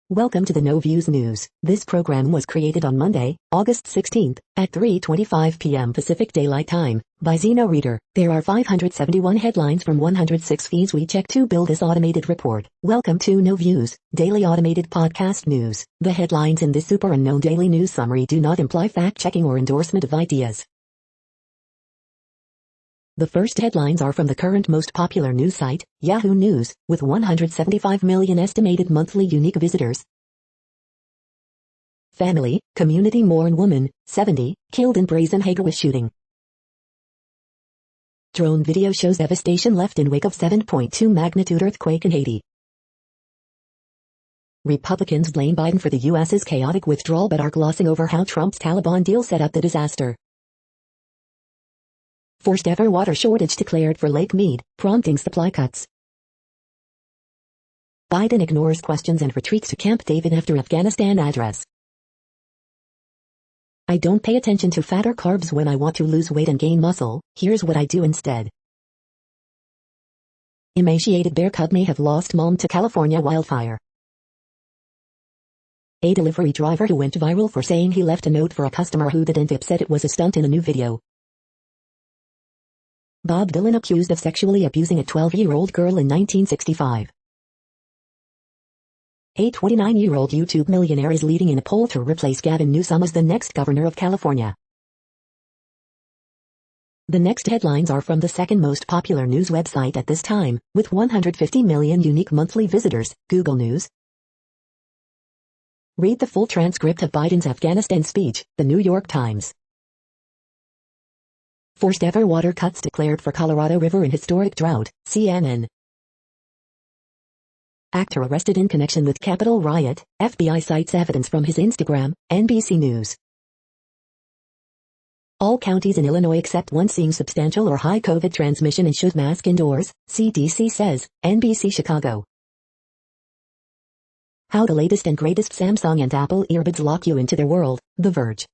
Welcome to the No Views News. This program was created on Monday, August 16th, at 3:25 p.m. Pacific Daylight Time, by Zeno Reader. There are 571 headlines from 106 feeds we check to build this automated report. Welcome to No Views, daily automated podcast news. The headlines in this super unknown daily news summary do not imply fact-checking or endorsement of ideas. The first headlines are from the current most popular news site, Yahoo News, with 175 million estimated monthly unique visitors. Family, community mourn woman, 70, killed in brazen Haiti shooting. Drone video shows devastation left in wake of 7.2 magnitude earthquake in Haiti. Republicans blame Biden for the U.S.'s chaotic withdrawal but are glossing over how Trump's Taliban deal set up the disaster. First ever water shortage declared for Lake Mead, prompting supply cuts. Biden ignores questions and retreats to Camp David after Afghanistan address. I don't pay attention to fat or carbs when I want to lose weight and gain muscle, here's what I do instead. Emaciated bear cub may have lost mom to California wildfire. A delivery driver who went viral for saying he left a note for a customer who didn't tip said it was a stunt in a new video. Bob Dylan accused of sexually abusing a 12-year-old girl in 1965. A 29-year-old YouTube millionaire is leading in a poll to replace Gavin Newsom as the next governor of California. The next headlines are from the second most popular news website at this time, with 150 million unique monthly visitors, Google News. Read the full transcript of Biden's Afghanistan speech, The New York Times. First ever water cuts declared for Colorado River in historic drought, CNN. Actor arrested in connection with Capitol riot, FBI cites evidence from his Instagram, NBC News. All counties in Illinois except one seeing substantial or high COVID transmission and should mask indoors, CDC says, NBC Chicago. How the latest and greatest Samsung and Apple earbuds lock you into their world, The Verge.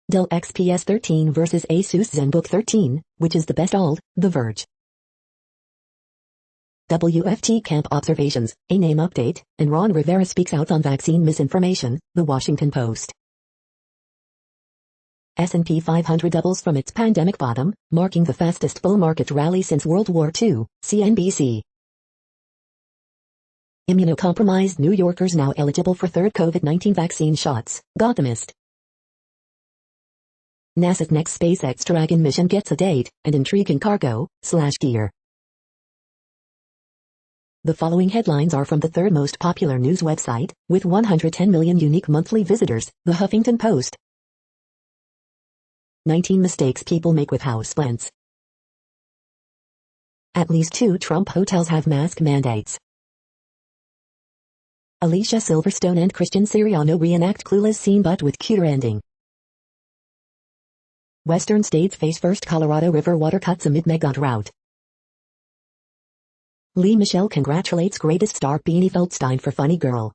Dell XPS 13 versus Asus ZenBook 13, which is the best old, The Verge. WFT camp observations, a name update, and Ron Rivera speaks out on vaccine misinformation, The Washington Post. S&P 500 doubles from its pandemic bottom, marking the fastest bull market rally since World War II, CNBC. Immunocompromised New Yorkers now eligible for third COVID-19 vaccine shots, Gothamist. NASA's next SpaceX Dragon mission gets a date, and intriguing cargo/gear. The following headlines are from the third most popular news website, with 110 million unique monthly visitors, The Huffington Post. 19 mistakes people make with houseplants. At least 2 Trump hotels have mask mandates. Alicia Silverstone and Christian Siriano reenact Clueless scene but with cuter ending. Western states face first Colorado River water cuts amid mega drought. Lea Michele congratulates greatest star Beanie Feldstein for funny girl.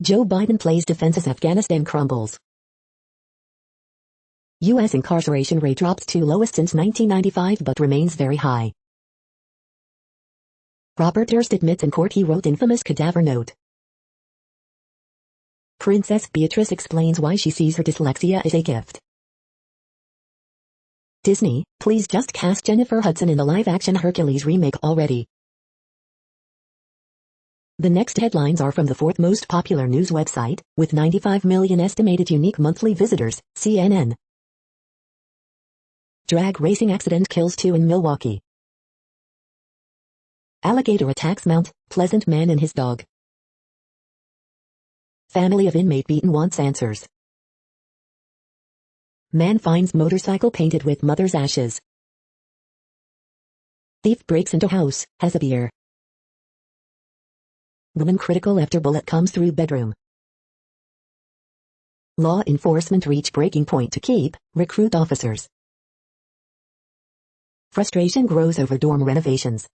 Joe Biden plays defense as Afghanistan crumbles. U.S. incarceration rate drops to lowest since 1995 but remains very high. Robert Durst admits in court he wrote infamous cadaver note. Princess Beatrice explains why she sees her dyslexia as a gift. Disney, please just cast Jennifer Hudson in the live-action Hercules remake already. The next headlines are from the fourth most popular news website, with 95 million estimated unique monthly visitors, CNN. Drag racing accident kills 2 in Milwaukee. Alligator attacks Mount Pleasant man and his dog. Family of inmate beaten wants answers. Man finds motorcycle painted with mother's ashes. Thief breaks into house, has a beer. Woman critical after bullet comes through bedroom. Law enforcement reach breaking point to recruit officers. Frustration grows over dorm renovations.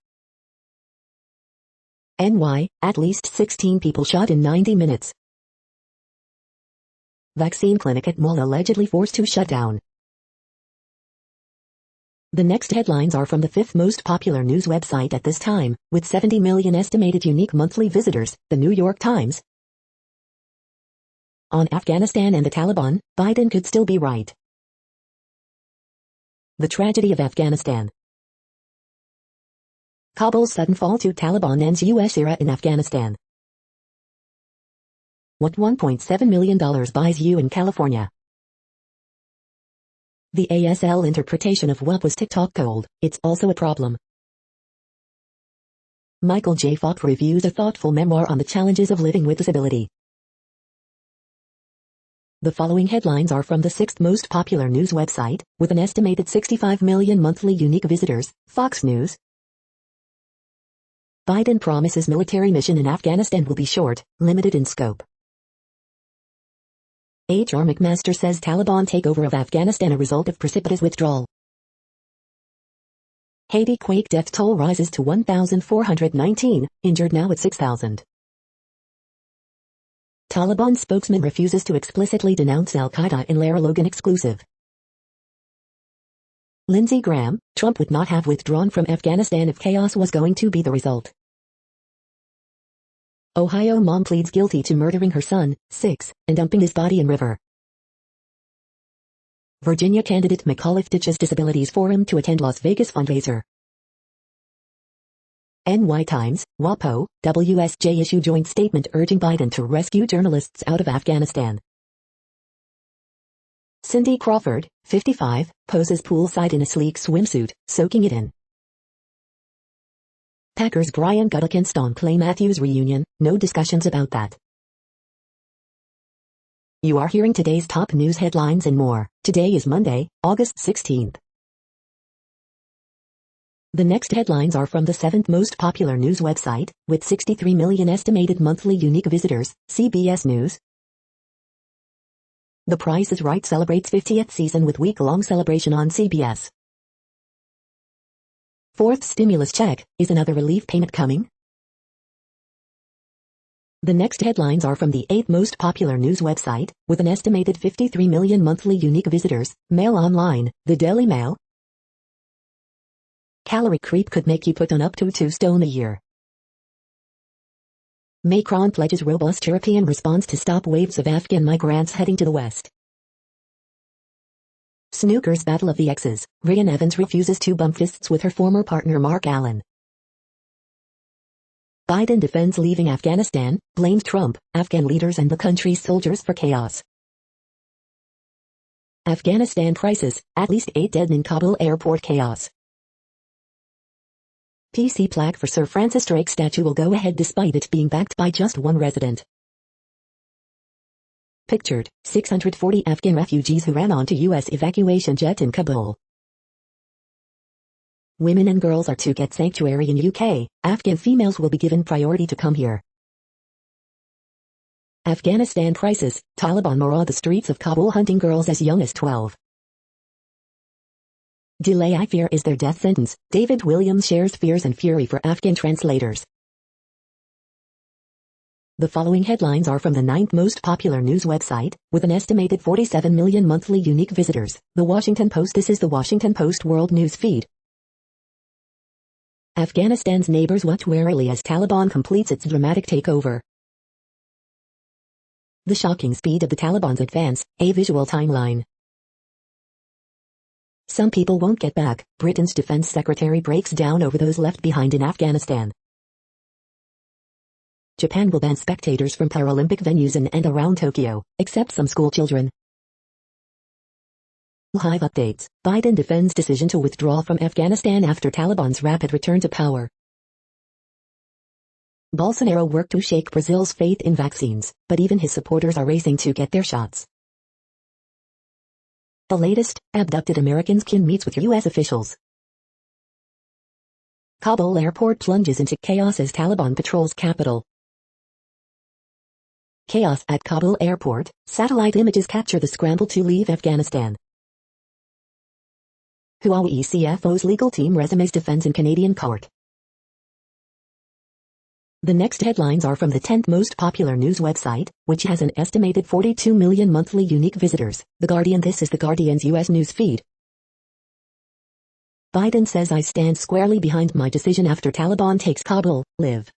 NY, at least 16 people shot in 90 minutes. Vaccine clinic at mall allegedly forced to shut down. The next headlines are from the fifth most popular news website at this time, with 70 million estimated unique monthly visitors, The New York Times. On Afghanistan and the Taliban, Biden could still be right. The tragedy of Afghanistan. Kabul's sudden fall to Taliban ends U.S. era in Afghanistan. What $1.7 million buys you in California? The ASL interpretation of what was TikTok called, it's also a problem. Michael J. Falk reviews a thoughtful memoir on the challenges of living with disability. The following headlines are from the sixth most popular news website, with an estimated 65 million monthly unique visitors, Fox News. Biden promises military mission in Afghanistan will be short, limited in scope. H.R. McMaster says Taliban takeover of Afghanistan a result of precipitous withdrawal. Haiti quake death toll rises to 1,419, injured now at 6,000. Taliban spokesman refuses to explicitly denounce al-Qaeda in Lara Logan exclusive. Lindsey Graham, Trump would not have withdrawn from Afghanistan if chaos was going to be the result. Ohio mom pleads guilty to murdering her son, 6, and dumping his body in river. Virginia candidate McAuliffe ditches Disabilities Forum to attend Las Vegas fundraiser. NY Times, WAPO, WSJ issue joint statement urging Biden to rescue journalists out of Afghanistan. Cindy Crawford, 55, poses poolside in a sleek swimsuit, soaking it in. Packers Brian Gutekunst on Clay Matthews reunion, no discussions about that. You are hearing today's top news headlines and more. Today is Monday, August 16th. The next headlines are from the seventh most popular news website, with 63 million estimated monthly unique visitors, CBS News. The Price is Right celebrates 50th season with week-long celebration on CBS. Fourth stimulus check, is another relief payment coming? The next headlines are from the eighth most popular news website, with an estimated 53 million monthly unique visitors, Mail Online, The Daily Mail. Calorie creep could make you put on up to 2 stone a year. Macron pledges robust European response to stop waves of Afghan migrants heading to the west. Snooker's Battle of the Exes, Ryan Evans refuses to bump fists with her former partner Mark Allen. Biden defends leaving Afghanistan, blames Trump, Afghan leaders and the country's soldiers for chaos. Afghanistan crisis, at least 8 dead in Kabul airport chaos. PC plaque for Sir Francis Drake statue will go ahead despite it being backed by just one resident. Pictured, 640 Afghan refugees who ran onto U.S. evacuation jet in Kabul. Women and girls are to get sanctuary in UK, Afghan females will be given priority to come here. Afghanistan crisis, Taliban maraud the streets of Kabul hunting girls as young as 12. Delay I fear is their death sentence, David Williams shares fears and fury for Afghan translators. The following headlines are from the ninth most popular news website, with an estimated 47 million monthly unique visitors, The Washington Post. This is The Washington Post World News Feed. Afghanistan's neighbors watch warily as Taliban completes its dramatic takeover. The shocking speed of the Taliban's advance, a visual timeline. Some people won't get back, Britain's defense secretary breaks down over those left behind in Afghanistan. Japan will ban spectators from Paralympic venues in and around Tokyo, except some school children. Live updates, Biden defends decision to withdraw from Afghanistan after Taliban's rapid return to power. Bolsonaro worked to shake Brazil's faith in vaccines, but even his supporters are racing to get their shots. The latest, abducted Americans Kim meets with U.S. officials. Kabul airport plunges into chaos as Taliban patrols capital. Chaos at Kabul airport, satellite images capture the scramble to leave Afghanistan. Huawei CFO's legal team resumes defense in Canadian court. The next headlines are from the 10th most popular news website, which has an estimated 42 million monthly unique visitors, The Guardian. This is The Guardian's U.S. news feed. Biden says I stand squarely behind my decision after Taliban takes Kabul, live.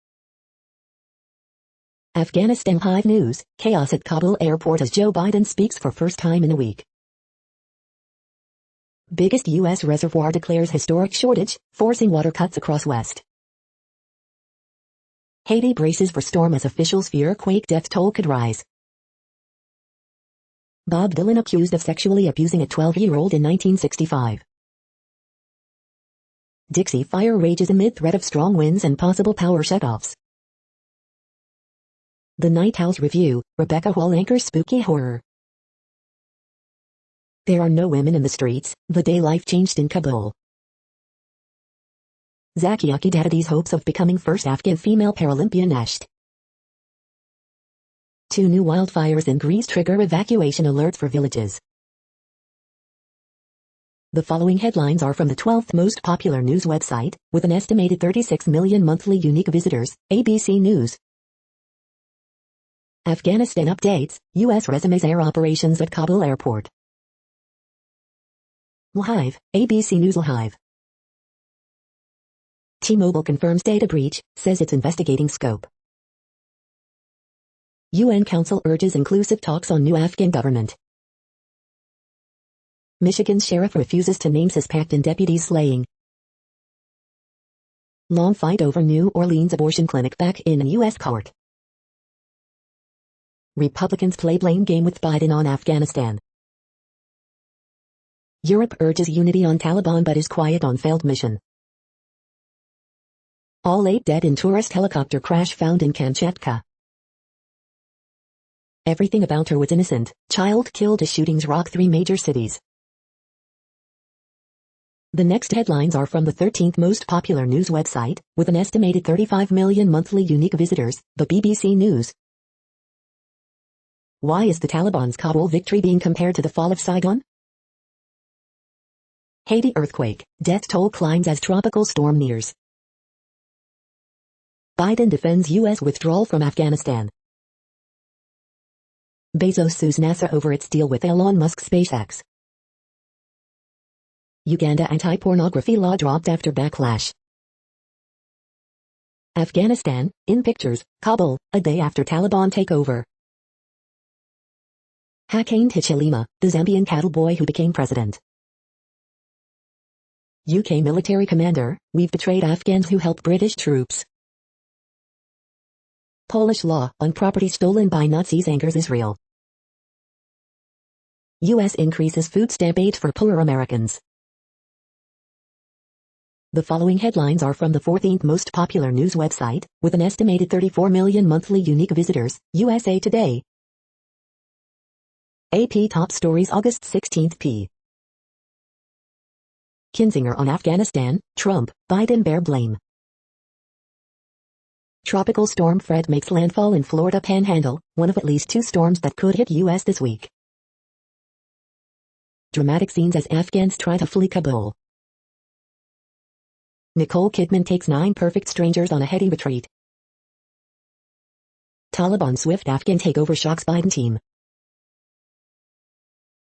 Afghanistan Hive News, chaos at Kabul airport as Joe Biden speaks for first time in a week. Biggest U.S. reservoir declares historic shortage, forcing water cuts across West. Haiti braces for storm as officials fear quake death toll could rise. Bob Dylan accused of sexually abusing a 12-year-old in 1965. Dixie fire rages amid threat of strong winds and possible power shutoffs. The Night House Review, Rebecca Hall anchors spooky horror. There are no women in the streets, the day life changed in Kabul. Zaki Akidadi's hopes of becoming first Afghan female Paralympian dashed. 2 new wildfires in Greece trigger evacuation alerts for villages. The following headlines are from the 12th most popular news website, with an estimated 36 million monthly unique visitors, ABC News. Afghanistan updates, U.S. resumes air operations at Kabul airport. Hive, ABC News. Hive. T-Mobile confirms data breach, says it's investigating scope. UN Council urges inclusive talks on new Afghan government. Michigan's sheriff refuses to name suspect in deputy slaying. Long fight over New Orleans abortion clinic back in U.S. court. Republicans play blame game with Biden on Afghanistan. Europe urges unity on Taliban but is quiet on failed mission. All 8 dead in tourist helicopter crash found in Kamchatka. Everything about her was innocent, child killed as shootings rock 3 major cities. The next headlines are from the 13th most popular news website, with an estimated 35 million monthly unique visitors, the BBC News. Why is the Taliban's Kabul victory being compared to the fall of Saigon? Haiti earthquake, death toll climbs as tropical storm nears. Biden defends U.S. withdrawal from Afghanistan. Bezos sues NASA over its deal with Elon Musk's SpaceX. Uganda anti-pornography law dropped after backlash. Afghanistan, in pictures, Kabul, a day after Taliban takeover. Hakainde Hichilema, the Zambian cattle boy who became president. UK military commander, we've betrayed Afghans who help British troops. Polish law on property stolen by Nazis angers Israel. U.S. increases food stamp aid for poor Americans. The following headlines are from the 14th most popular news website, with an estimated 34 million monthly unique visitors, USA Today. AP Top Stories August 16 p. Kinzinger on Afghanistan, Trump, Biden bear blame. Tropical storm Fred makes landfall in Florida Panhandle, one of at least 2 storms that could hit U.S. this week. Dramatic scenes as Afghans try to flee Kabul. Nicole Kidman takes 9 perfect strangers on a heady retreat. Taliban swift Afghan takeover shocks Biden team.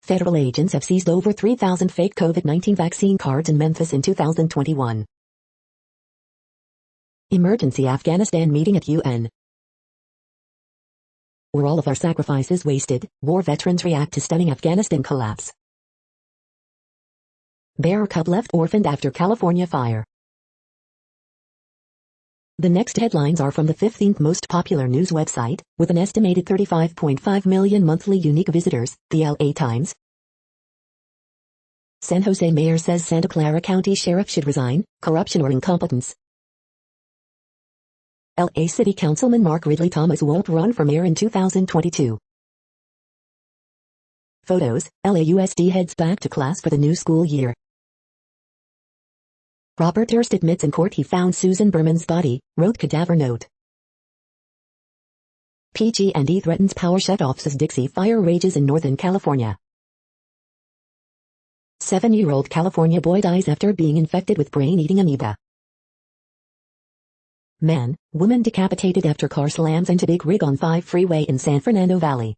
Federal agents have seized over 3,000 fake COVID-19 vaccine cards in Memphis in 2021. Emergency Afghanistan meeting at UN. Were all of our sacrifices wasted? War veterans react to stunning Afghanistan collapse. Bear cub left orphaned after California fire. The next headlines are from the 15th most popular news website, with an estimated 35.5 million monthly unique visitors, the LA Times. San Jose mayor says Santa Clara County sheriff should resign, corruption or incompetence. LA City Councilman Mark Ridley Thomas won't run for mayor in 2022. Photos, LAUSD heads back to class for the new school year. Robert Durst admits in court he found Susan Berman's body, wrote cadaver note. PG&E threatens power shutoffs as Dixie fire rages in Northern California. 7-year-old California boy dies after being infected with brain-eating amoeba. Man, woman decapitated after car slams into big rig on 5 freeway in San Fernando Valley.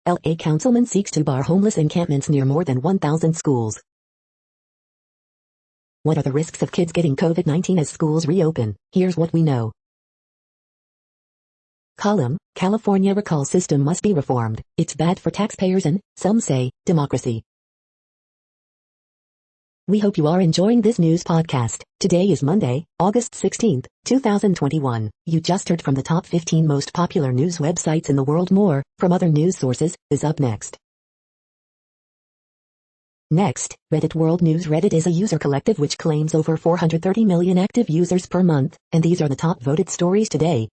LA councilman seeks to bar homeless encampments near more than 1,000 schools. What are the risks of kids getting COVID-19 as schools reopen? Here's what we know. Column, California recall system must be reformed. It's bad for taxpayers and, some say, democracy. We hope you are enjoying this news podcast. Today is Monday, August 16th, 2021. You just heard from the top 15 most popular news websites in the world. More, from other news sources, is up next. Next, Reddit World News. Reddit is a user collective which claims over 430 million active users per month, and these are the top voted stories today.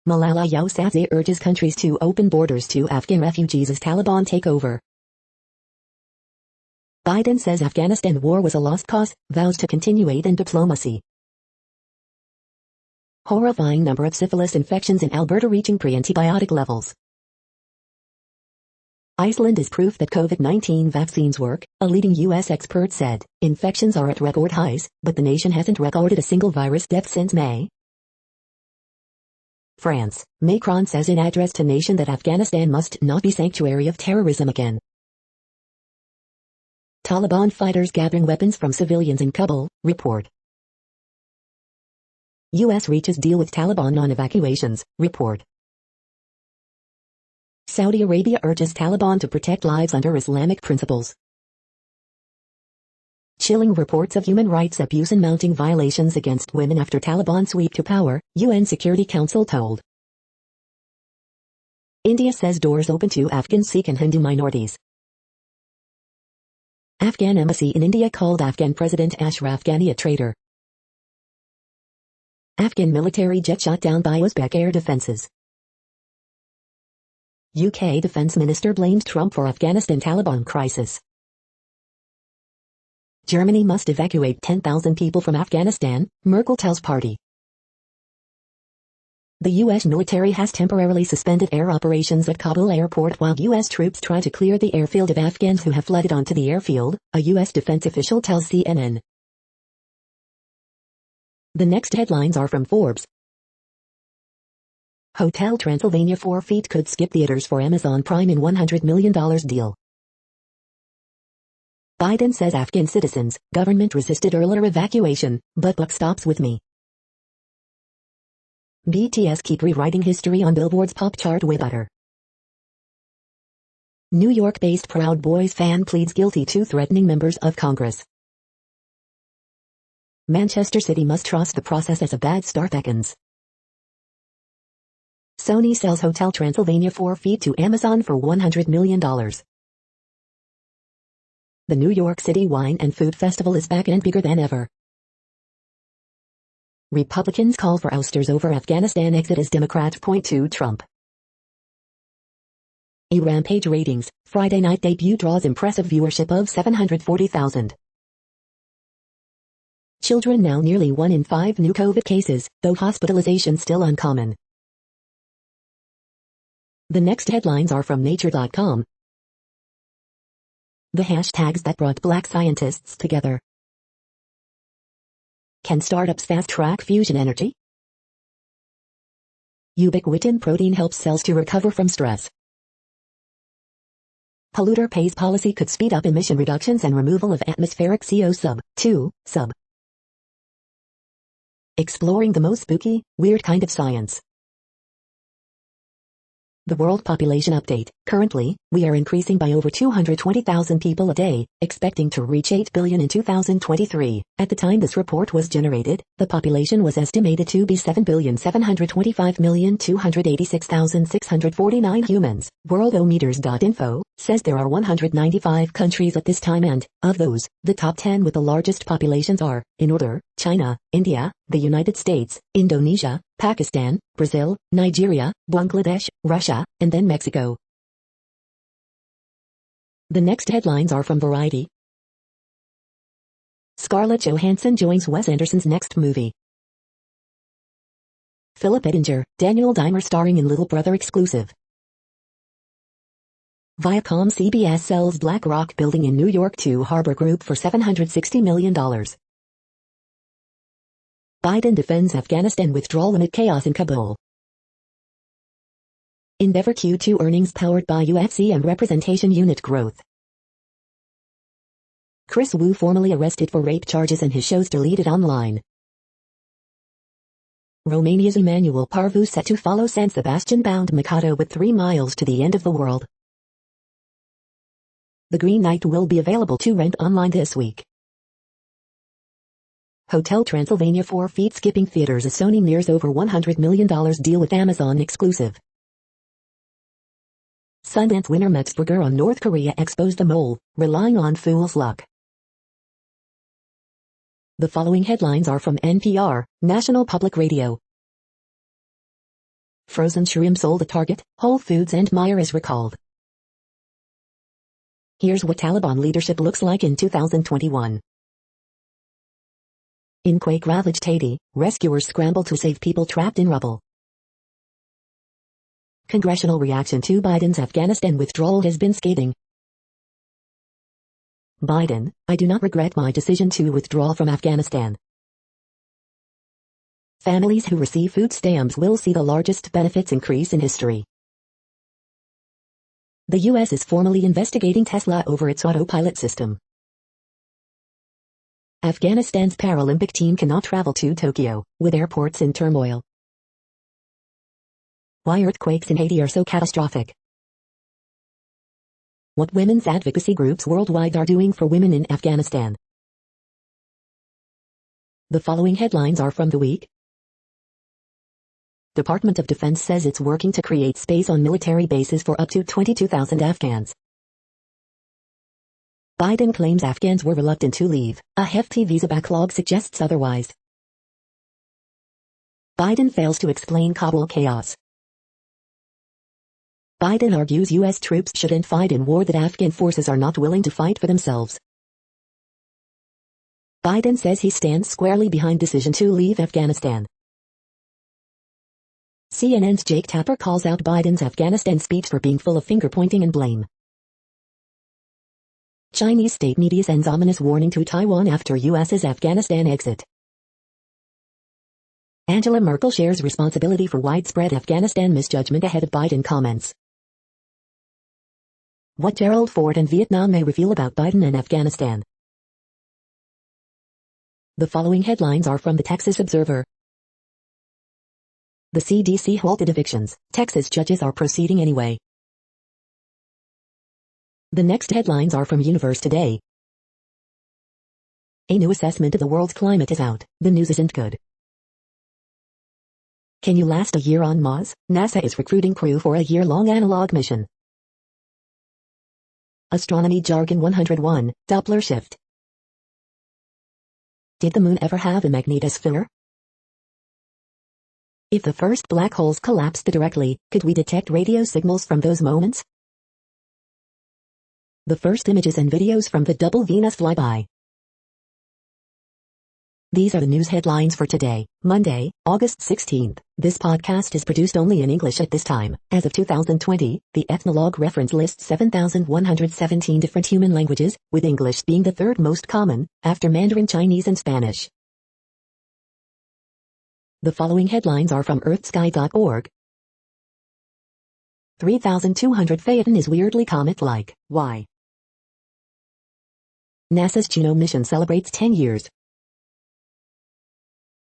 Malala Yousafzai urges countries to open borders to Afghan refugees as Taliban take over. Biden says Afghanistan war was a lost cause, vows to continue aid and diplomacy. Horrifying number of syphilis infections in Alberta reaching pre-antibiotic levels. Iceland is proof that COVID-19 vaccines work, a leading U.S. expert said. Infections are at record highs, but the nation hasn't recorded a single virus death since May. France. Macron says in address to nation that Afghanistan must not be sanctuary of terrorism again. Taliban fighters gathering weapons from civilians in Kabul, report. U.S. reaches deal with Taliban on evacuations, report. Saudi Arabia urges Taliban to protect lives under Islamic principles. Chilling reports of human rights abuse and mounting violations against women after Taliban sweep to power, UN Security Council told. India says doors open to Afghan Sikh and Hindu minorities. Afghan embassy in India called Afghan President Ashraf Ghani a traitor. Afghan military jet shot down by Uzbek air defenses. UK Defence Minister blamed Trump for Afghanistan Taliban crisis. Germany must evacuate 10,000 people from Afghanistan, Merkel tells party. The U.S. military has temporarily suspended air operations at Kabul airport while U.S. troops try to clear the airfield of Afghans who have flooded onto the airfield, a U.S. defense official tells CNN. The next headlines are from Forbes. Hotel Transylvania 4 feet could skip theaters for Amazon Prime in $100 million deal. Biden says Afghan citizens, government resisted earlier evacuation, but buck stops with me. BTS keep rewriting history on Billboard's pop chart way better. New York-based Proud Boys fan pleads guilty to threatening members of Congress. Manchester City must trust the process as a bad start beckons. Sony sells Hotel Transylvania 4 feet to Amazon for $100 million. The New York City Wine and Food Festival is back and bigger than ever. Republicans call for ousters over Afghanistan exit as Democrats point to Trump. Rampage ratings, Friday night debut draws impressive viewership of 740,000. Children now nearly 1 in 5 new COVID cases, though hospitalization still uncommon. The next headlines are from Nature.com. The hashtags that brought Black scientists together. Can startups fast-track fusion energy? Ubiquitin protein helps cells to recover from stress. Polluter pays policy could speed up emission reductions and removal of atmospheric CO sub-2, sub. Exploring the most spooky, weird kind of science. The World Population Update. Currently, we are increasing by over 220,000 people a day, expecting to reach 8 billion in 2023. At the time this report was generated, the population was estimated to be 7,725,286,649 humans. Worldometers.info says there are 195 countries at this time and, of those, the top 10 with the largest populations are, in order, China, India, the United States, Indonesia, Pakistan, Brazil, Nigeria, Bangladesh, Russia, and then Mexico. The next headlines are from Variety. Scarlett Johansson joins Wes Anderson's next movie. Philip Edinger, Daniel Dimer starring in Little Brother exclusive. Viacom CBS sells BlackRock building in New York to Harbor Group for $760 million. Biden defends Afghanistan withdrawal amid chaos in Kabul. Endeavor Q2 earnings powered by UFC and representation unit growth. Chris Wu formally arrested for rape charges and his shows deleted online. Romania's Emanuel Parvu set to follow San Sebastian-bound Mikado with 3 miles to the end of the world. The Green Knight will be available to rent online this week. Hotel Transylvania 4 feet skipping theaters as Sony nears over $100 million deal with Amazon exclusive. Sundance winner Max Burger on North Korea exposed the mole, relying on fool's luck. The following headlines are from NPR, National Public Radio. Frozen shrimp sold at Target, Whole Foods and Meijer is recalled. Here's what Taliban leadership looks like in 2021. In quake-ravaged Haiti, rescuers scramble to save people trapped in rubble. Congressional reaction to Biden's Afghanistan withdrawal has been scathing. Biden, I do not regret my decision to withdraw from Afghanistan. Families who receive food stamps will see the largest benefits increase in history. The U.S. is formally investigating Tesla over its autopilot system. Afghanistan's Paralympic team cannot travel to Tokyo, with airports in turmoil. Why earthquakes in Haiti are so catastrophic. What women's advocacy groups worldwide are doing for women in Afghanistan. The following headlines are from The Week. Department of Defense says it's working to create space on military bases for up to 22,000 Afghans. Biden claims Afghans were reluctant to leave. A hefty visa backlog suggests otherwise. Biden fails to explain Kabul chaos. Biden argues U.S. troops shouldn't fight in war that Afghan forces are not willing to fight for themselves. Biden says he stands squarely behind decision to leave Afghanistan. CNN's Jake Tapper calls out Biden's Afghanistan speech for being full of finger-pointing and blame. Chinese state media sends ominous warning to Taiwan after U.S.'s Afghanistan exit. Angela Merkel shares responsibility for widespread Afghanistan misjudgment ahead of Biden comments. What Gerald Ford and Vietnam may reveal about Biden and Afghanistan. The following headlines are from the Texas Observer. The CDC halted evictions. Texas judges are proceeding anyway. The next headlines are from Universe Today. A new assessment of the world's climate is out. The news isn't good. Can you last a year on Mars? NASA is recruiting crew for a year-long analog mission. Astronomy Jargon 101, Doppler shift. Did the moon ever have a magnetosphere? If the first black holes collapsed directly, could we detect radio signals from those moments? The first images and videos from the double Venus flyby. These are the news headlines for today, Monday, August 16th. This podcast is produced only in English at this time. As of 2020, the Ethnologue reference lists 7,117 different human languages, with English being the third most common, after Mandarin Chinese and Spanish. The following headlines are from earthsky.org. 3,200 Phaeton is weirdly comet-like. Why? NASA's Juno mission celebrates 10 years.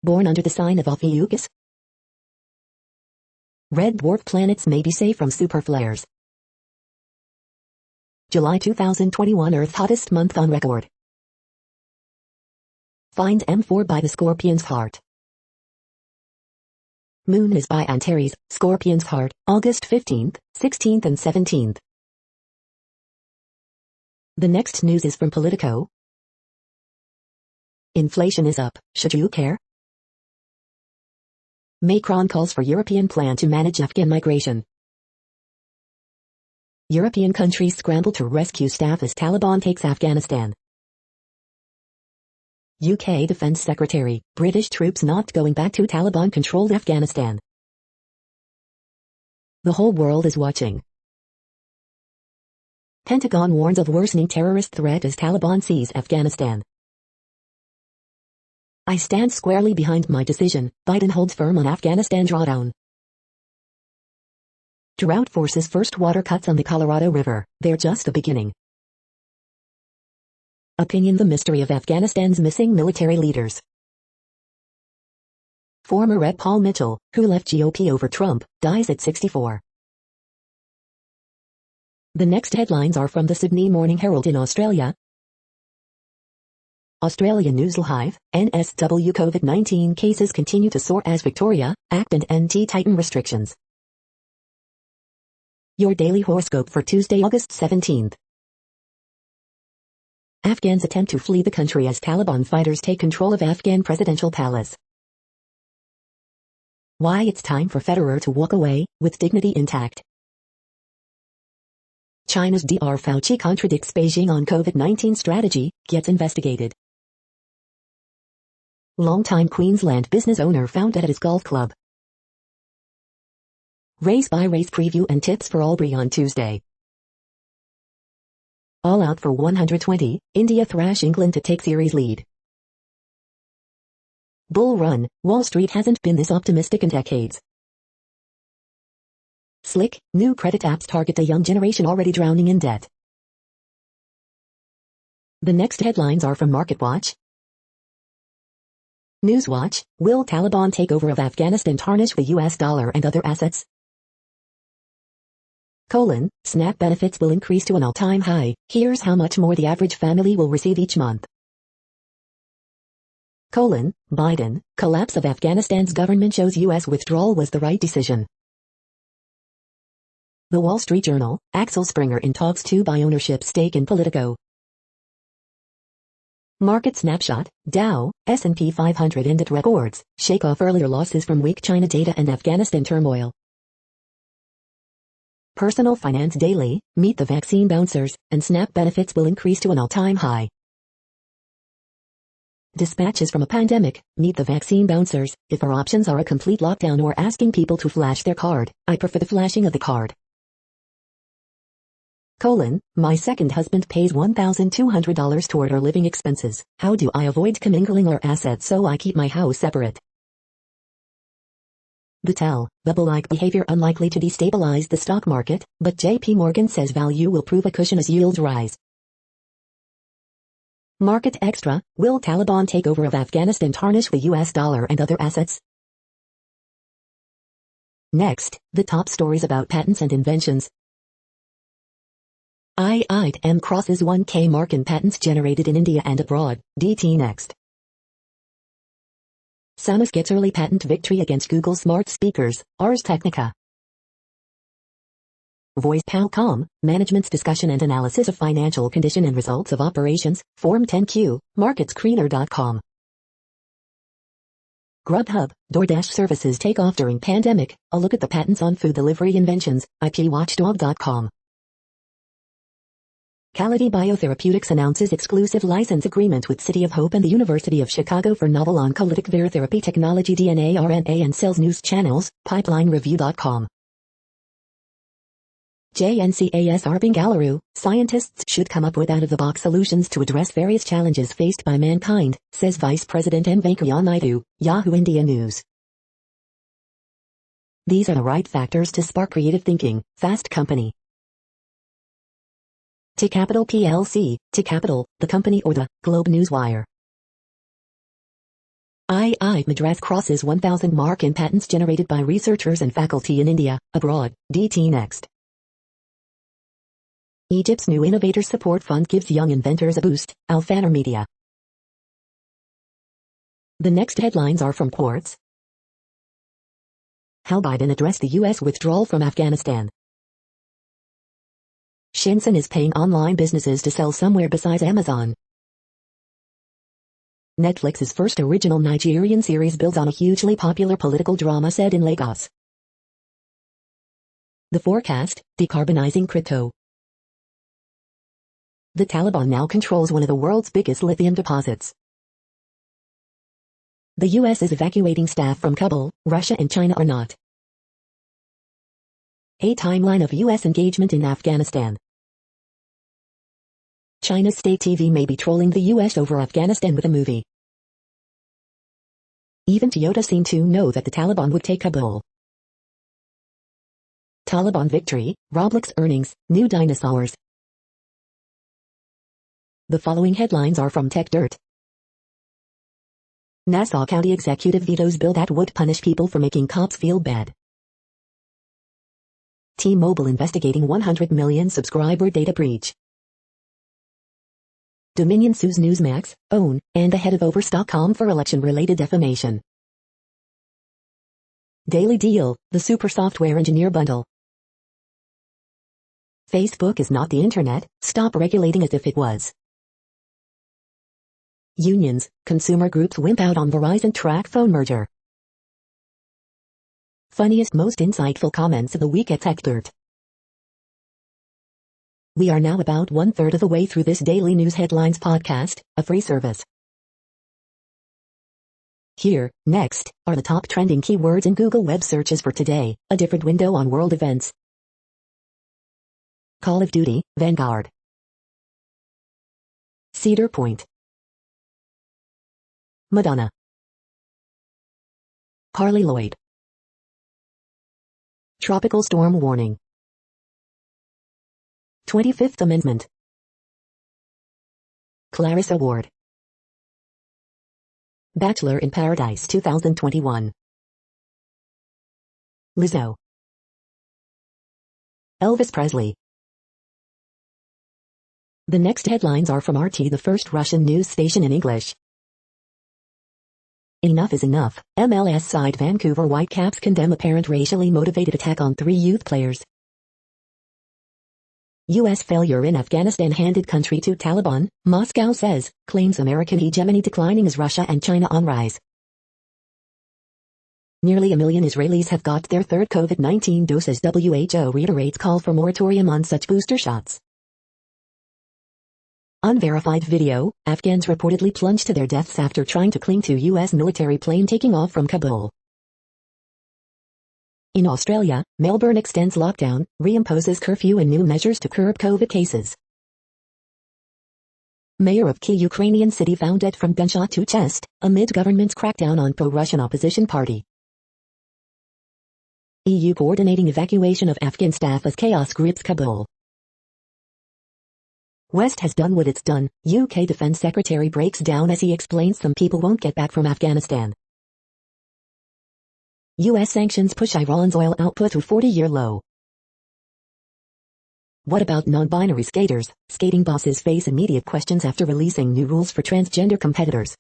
Born under the sign of Ophiuchus? Red dwarf planets may be safe from superflares. July 2021 Earth hottest month on record. Find M4 by the Scorpion's Heart. Moon is by Antares, Scorpion's Heart, August 15th, 16th and 17th. The next news is from Politico. Inflation is up, should you care? Macron calls for European plan to manage Afghan migration. European countries scramble to rescue staff as Taliban takes Afghanistan. UK Defense Secretary, British troops not going back to Taliban-controlled Afghanistan. The whole world is watching. Pentagon warns of worsening terrorist threat as Taliban seize Afghanistan. I stand squarely behind my decision, Biden holds firm on Afghanistan drawdown. Drought forces first water cuts on the Colorado River, they're just the beginning. Opinion: the mystery of Afghanistan's missing military leaders. Former Rep. Paul Mitchell, who left GOP over Trump, dies at 64. The next headlines are from the Sydney Morning Herald in Australia. Australian News Live, NSW COVID-19 cases continue to soar as Victoria, Act and NT tighten restrictions. Your daily horoscope for Tuesday, August 17th. Afghans attempt to flee the country as Taliban fighters take control of Afghan presidential palace. Why it's time for Federer to walk away, with dignity intact. China's Dr. Fauci contradicts Beijing on COVID-19 strategy, gets investigated. Longtime Queensland business owner found dead at his golf club. Race-by-race preview and tips for Albury on Tuesday. All out for 120, India thrash England to take series lead. Bull run, Wall Street hasn't been this optimistic in decades. Slick, new credit apps target a young generation already drowning in debt. The next headlines are from MarketWatch. Newswatch, will Taliban takeover of Afghanistan tarnish the US dollar and other assets? SNAP benefits will increase to an all-time high. Here's how much more the average family will receive each month. Biden, collapse of Afghanistan's government shows US withdrawal was the right decision. The Wall Street Journal, Axel Springer in talks to buy ownership stake in Politico. Market snapshot, Dow, S&P 500 ended records, shake off earlier losses from weak China data and Afghanistan turmoil. Personal Finance Daily, meet the vaccine bouncers, and SNAP benefits will increase to an all-time high. Dispatches from a pandemic, meet the vaccine bouncers, if our options are a complete lockdown or asking people to flash their card, I prefer the flashing of the card. My second husband pays $1,200 toward our living expenses. How do I avoid commingling our assets so I keep my house separate? The tell, bubble-like behavior unlikely to destabilize the stock market, but JP Morgan says value will prove a cushion as yields rise. Market Extra, will Taliban takeover of Afghanistan tarnish the US dollar and other assets? Next, the top stories about patents and inventions. IITM crosses 1K mark in patents generated in India and abroad. DT next. Samus gets early patent victory against Google smart speakers, Ars Technica. VoicePal.com, management's discussion and analysis of financial condition and results of operations, Form 10Q, MarketScreener.com. Grubhub, DoorDash services take off during pandemic, a look at the patents on food delivery inventions, IPWatchdog.com. Cality Biotherapeutics announces exclusive license agreement with City of Hope and the University of Chicago for novel oncolytic virotherapy technology. DNA, RNA and Cells News Channels, PipelineReview.com. JNCASR Bengaluru, scientists should come up with out-of-the-box solutions to address various challenges faced by mankind, says Vice President M. Venkaiah Naidu, Yahoo India News. These are the right factors to spark creative thinking, Fast Company. T Capital plc, T Capital, the company or the Globe Newswire. II Madras crosses 1,000 mark in patents generated by researchers and faculty in India, abroad. DT next. Egypt's new Innovator Support Fund gives young inventors a boost, Alphaner Media. The next headlines are from Quartz. How Biden addressed the U.S. withdrawal from Afghanistan. Shinsen is paying online businesses to sell somewhere besides Amazon. Netflix's first original Nigerian series builds on a hugely popular political drama set in Lagos. The forecast, decarbonizing crypto. The Taliban now controls one of the world's biggest lithium deposits. The U.S. is evacuating staff from Kabul, Russia and China are not. A timeline of U.S. engagement in Afghanistan. China's state TV may be trolling the U.S. over Afghanistan with a movie. Even Toyota seemed to know that the Taliban would take Kabul. Taliban victory, Roblox earnings, new dinosaurs. The following headlines are from TechDirt. Nassau County executive vetoes bill that would punish people for making cops feel bad. T-Mobile investigating 100 million subscriber data breach. Dominion sues Newsmax, OWN, and the head of Overstock.com for election-related defamation. Daily Deal, the super software engineer bundle. Facebook is not the internet, stop regulating it if it was. Unions, consumer groups wimp out on Verizon track phone merger. Funniest most insightful comments of the week at TechDirt. We are now about 1/3 of the way through this daily news headlines podcast, a free service. Here, next, are the top trending keywords in Google web searches for today, a different window on world events. Call of Duty, Vanguard. Cedar Point. Madonna. Harley Lloyd. Tropical storm warning. 25th Amendment. Clarissa Ward. Bachelor in Paradise 2021. Lizzo. Elvis Presley. The next headlines are from RT, the first Russian news station in English. Enough is enough. MLS side Vancouver Whitecaps condemn apparent racially motivated attack on 3 youth players. U.S. failure in Afghanistan handed country to Taliban, Moscow says, claims American hegemony declining as Russia and China on rise. Nearly 1 million Israelis have got their third COVID-19 dose as WHO reiterates call for moratorium on such booster shots. Unverified video, Afghans reportedly plunged to their deaths after trying to cling to U.S. military plane taking off from Kabul. In Australia, Melbourne extends lockdown, reimposes curfew and new measures to curb COVID cases. Mayor of key Ukrainian city found dead from gunshot to chest, amid government's crackdown on pro-Russian opposition party. EU coordinating evacuation of Afghan staff as chaos grips Kabul. West has done what it's done, UK Defence Secretary breaks down as he explains some people won't get back from Afghanistan. US sanctions push Iran's oil output to 40-year low. What about non-binary skaters? Skating bosses face immediate questions after releasing new rules for transgender competitors.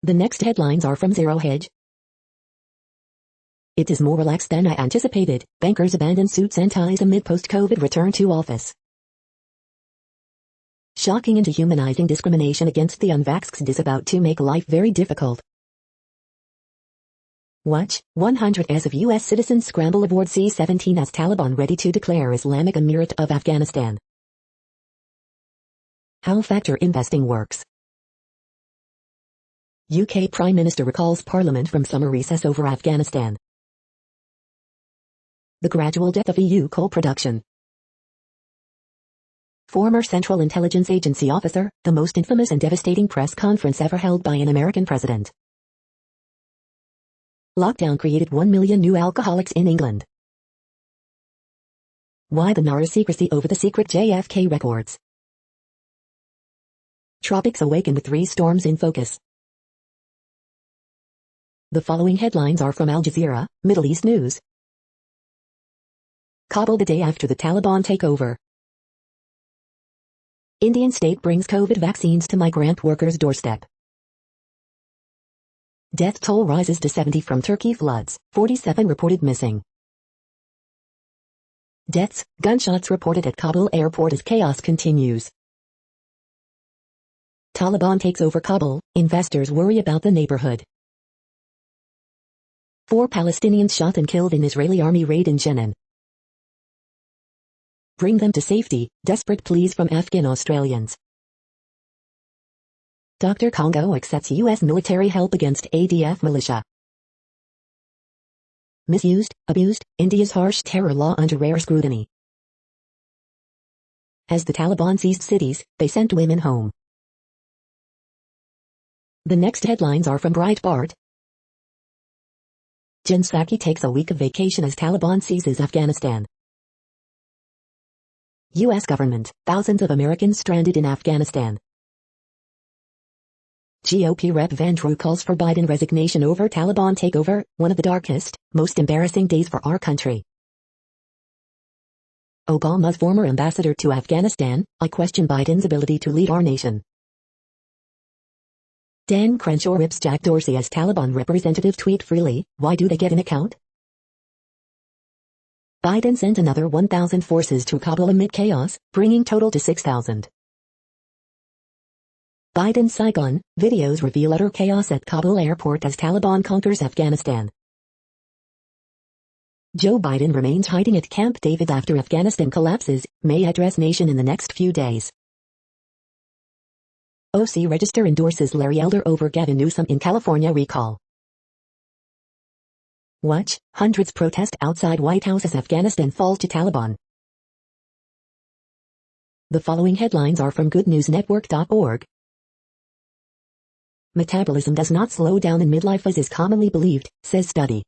The next headlines are from Zero Hedge. It is more relaxed than I anticipated. Bankers abandon suits and ties amid post-COVID return to office. Shocking and dehumanizing discrimination against the unvaxxed is about to make life very difficult. Watch, 100 as of U.S. citizens scramble aboard C-17 as Taliban ready to declare Islamic Emirate of Afghanistan. How factor investing works. UK Prime Minister recalls Parliament from summer recess over Afghanistan. The gradual death of EU coal production. Former Central Intelligence Agency officer, the most infamous and devastating press conference ever held by an American president. Lockdown created 1 million new alcoholics in England. Why the NARA secrecy over the secret JFK records. Tropics awaken with 3 storms in focus. The following headlines are from Al Jazeera, Middle East News. Kabul the day after the Taliban takeover. Indian state brings COVID vaccines to migrant workers' doorstep. Death toll rises to 70 from Turkey floods, 47 reported missing. Deaths, gunshots reported at Kabul airport as chaos continues. Taliban takes over Kabul, investors worry about the neighborhood. 4 Palestinians shot and killed in Israeli army raid in Jenin. Bring them to safety, desperate pleas from Afghan Australians. Dr. Congo accepts U.S. military help against ADF militia. Misused, abused, India's harsh terror law under rare scrutiny. As the Taliban seized cities, they sent women home. The next headlines are from Breitbart. Jen Psaki takes a week of vacation as Taliban seizes Afghanistan. U.S. government, thousands of Americans stranded in Afghanistan. GOP Rep. Van Drew calls for Biden resignation over Taliban takeover, one of the darkest, most embarrassing days for our country. Obama's former ambassador to Afghanistan, I question Biden's ability to lead our nation. Dan Crenshaw rips Jack Dorsey as Taliban representative tweet freely, why do they get an account? Biden sent another 1,000 forces to Kabul amid chaos, bringing total to 6,000. Biden's Saigon, videos reveal utter chaos at Kabul airport as Taliban conquers Afghanistan. Joe Biden remains hiding at Camp David after Afghanistan collapses, may address nation in the next few days. OC Register endorses Larry Elder over Gavin Newsom in California recall. Watch, hundreds protest outside White House as Afghanistan falls to Taliban. The following headlines are from goodnewsnetwork.org. Metabolism does not slow down in midlife as is commonly believed, says study.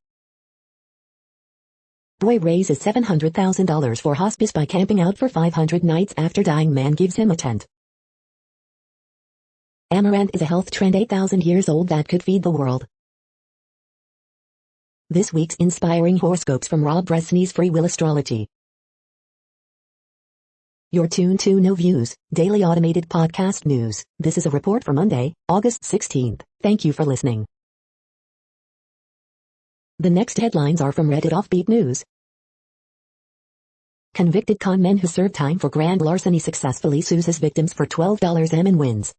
Boy raises $700,000 for hospice by camping out for 500 nights after dying man gives him a tent. Amaranth is a health trend 8,000 years old that could feed the world. This week's inspiring horoscopes from Rob Bresney's Free Will Astrology. You're tuned to No Views, daily automated podcast news. This is a report for Monday, August 16th. Thank you for listening. The next headlines are from Reddit Offbeat News. Convicted con man who served time for grand larceny successfully sues his victims for $12 and wins.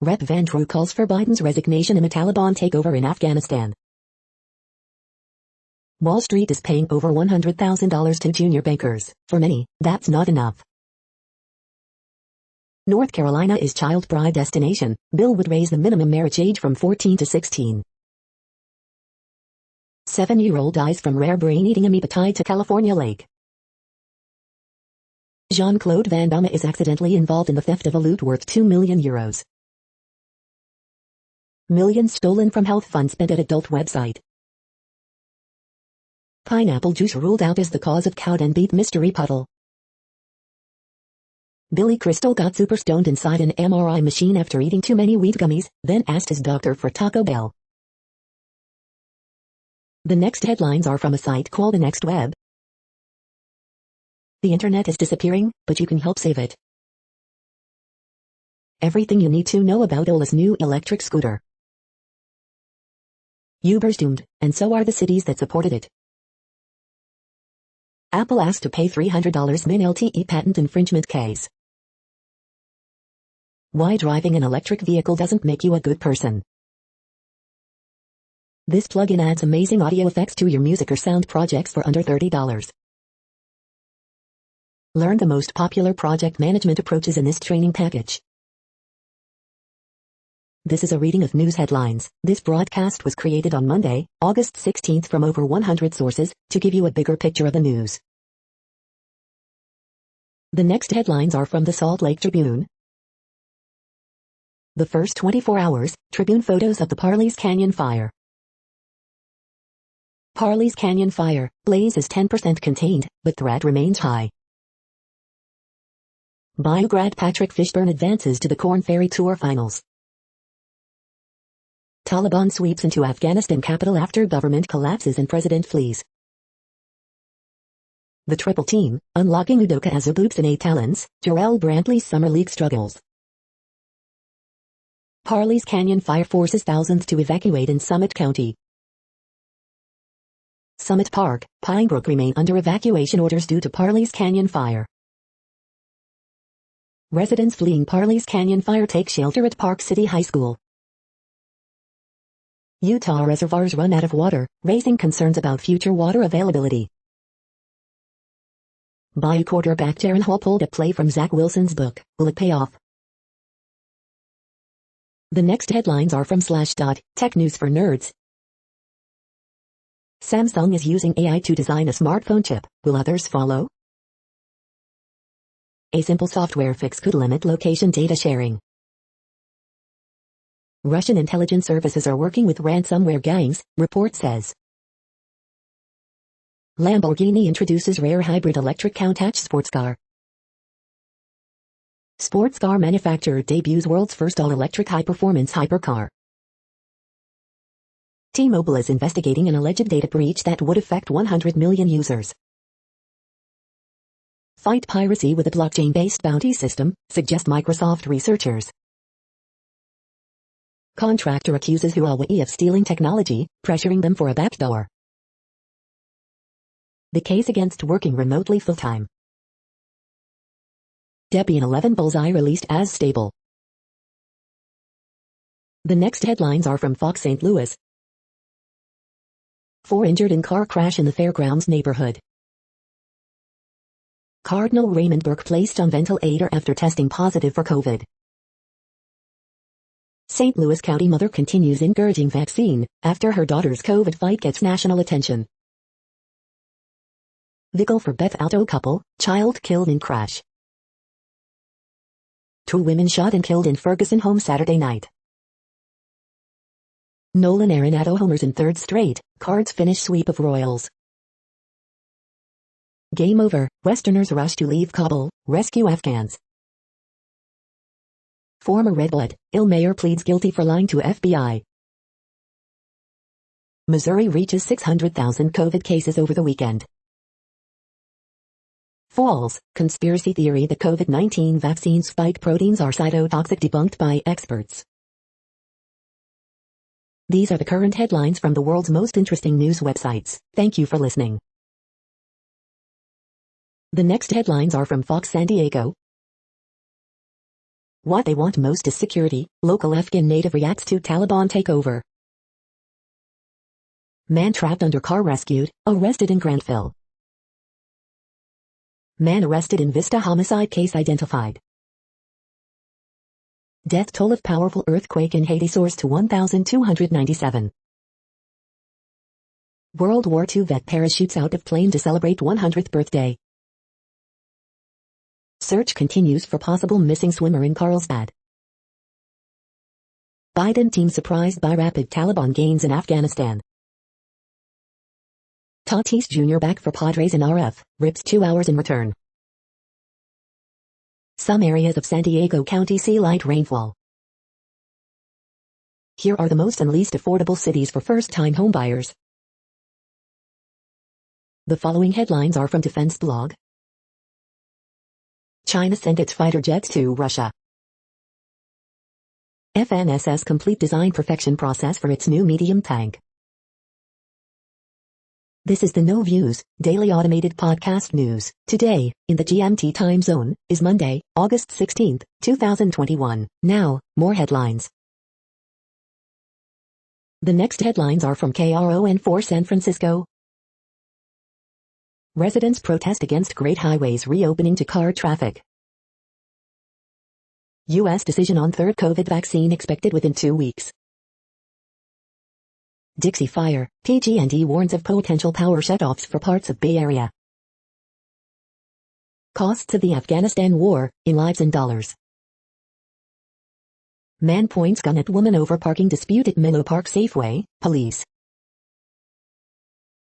Rep. Van Drew calls for Biden's resignation amid Taliban takeover in Afghanistan. Wall Street is paying over $100,000 to junior bankers. For many, that's not enough. North Carolina is child bride destination. Bill would raise the minimum marriage age from 14 to 16. 7-year-old dies from rare brain-eating amoeba tied to California lake. Jean-Claude Van Damme is accidentally involved in the theft of a loot worth €2 million. Millions stolen from health fund spent at adult website. Pineapple juice ruled out as the cause of cow den beat mystery puddle. Billy Crystal got super stoned inside an MRI machine after eating too many weed gummies, then asked his doctor for Taco Bell. The next headlines are from a site called The Next Web. The internet is disappearing, but you can help save it. Everything you need to know about Ola's new electric scooter. Uber's doomed, and so are the cities that supported it. Apple asked to pay $300 min LTE patent infringement case. Why driving an electric vehicle doesn't make you a good person. This plugin adds amazing audio effects to your music or sound projects for under $30. Learn the most popular project management approaches in this training package. This is a reading of news headlines. This broadcast was created on Monday, August 16th from over 100 sources, to give you a bigger picture of the news. The next headlines are from the Salt Lake Tribune. The first 24 hours, Tribune photos of the Parley's Canyon fire. Parley's Canyon fire, blaze is 10% contained, but threat remains high. Bayou grad Patrick Fishburne advances to the Korn Ferry Tour finals. Taliban sweeps into Afghanistan capital after government collapses and president flees. The Triple Team, unlocking Udoka Azuboots and 8 talents, Jarrell Brantley's Summer League struggles. Parley's Canyon fire forces thousands to evacuate in Summit County. Summit Park, Pinebrook remain under evacuation orders due to Parley's Canyon fire. Residents fleeing Parley's Canyon fire take shelter at Park City High School. Utah reservoirs run out of water, raising concerns about future water availability. Bayou quarterback Darren Hall pulled a play from Zach Wilson's book, will it pay off? The next headlines are from Slashdot, tech news for nerds. Samsung is using AI to design a smartphone chip, will others follow? A simple software fix could limit location data sharing. Russian intelligence services are working with ransomware gangs, report says. Lamborghini introduces rare hybrid electric Countach sports car. Sports car manufacturer debuts world's first all-electric high-performance hypercar. T-Mobile is investigating an alleged data breach that would affect 100 million users. Fight piracy with a blockchain-based bounty system, suggest Microsoft researchers. Contractor accuses Huawei of stealing technology, pressuring them for a backdoor. The case against working remotely full-time. Debian 11 Bullseye released as stable. The next headlines are from Fox St. Louis. 4 injured in car crash in the Fairgrounds neighborhood. Cardinal Raymond Burke placed on ventilator after testing positive for COVID. St. Louis County mother continues encouraging vaccine after her daughter's COVID fight gets national attention. Vehicle for Beth Alto couple, child killed in crash. 2 women shot and killed in Ferguson home Saturday night. Nolan Arenado homers in 3rd straight, Cards finish sweep of Royals. Game over, Westerners rush to leave Kabul, rescue Afghans. Former Red Blood, ill mayor pleads guilty for lying to FBI. Missouri reaches 600,000 COVID cases over the weekend. False, conspiracy theory that COVID-19 vaccine spike proteins are cytotoxic debunked by experts. These are the current headlines from the world's most interesting news websites. Thank you for listening. The next headlines are from Fox San Diego. What they want most is security. Local Afghan native reacts to Taliban takeover. Man trapped under car rescued, arrested in Grantville. Man arrested in Vista homicide case identified. Death toll of powerful earthquake in Haiti soars to 1,297. World War II vet parachutes out of plane to celebrate 100th birthday. Search continues for possible missing swimmer in Carlsbad. Biden team surprised by rapid Taliban gains in Afghanistan. Tatis Jr. back for Padres in RF, rips 2 hours in return. Some areas of San Diego County see light rainfall. Here are the most and least affordable cities for first-time homebuyers. The following headlines are from Defense Blog. China sent its fighter jets to Russia. FNSS complete design perfection process for its new medium tank. This is the No Views, daily automated podcast news. Today, in the GMT time zone, is Monday, August 16, 2021. Now, more headlines. The next headlines are from KRON4 San Francisco. Residents protest against Great Highways reopening to car traffic. U.S. decision on third COVID vaccine expected within 2 weeks. Dixie Fire, PG&E warns of potential power shutoffs for parts of Bay Area. Costs of the Afghanistan war, in lives and dollars. Man points gun at woman over parking dispute at Menlo Park Safeway, police.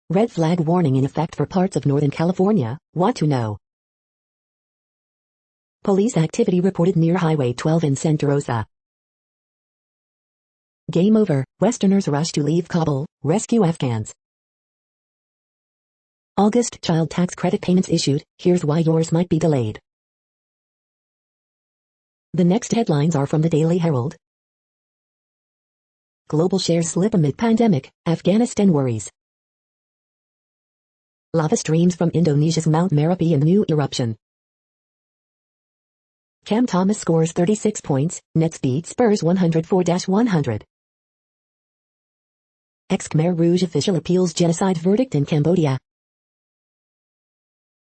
Red flag warning in effect for parts of Northern California, what to know. Police activity reported near Highway 12 in Santa Rosa. Game over, Westerners rush to leave Kabul, rescue Afghans. August child tax credit payments issued, here's why yours might be delayed. The next headlines are from the Daily Herald. Global shares slip amid pandemic, Afghanistan worries. Lava streams from Indonesia's Mount Merapi in new eruption. Cam Thomas scores 36 points, Nets beat Spurs 104-100. Ex-Khmer Rouge official appeals genocide verdict in Cambodia.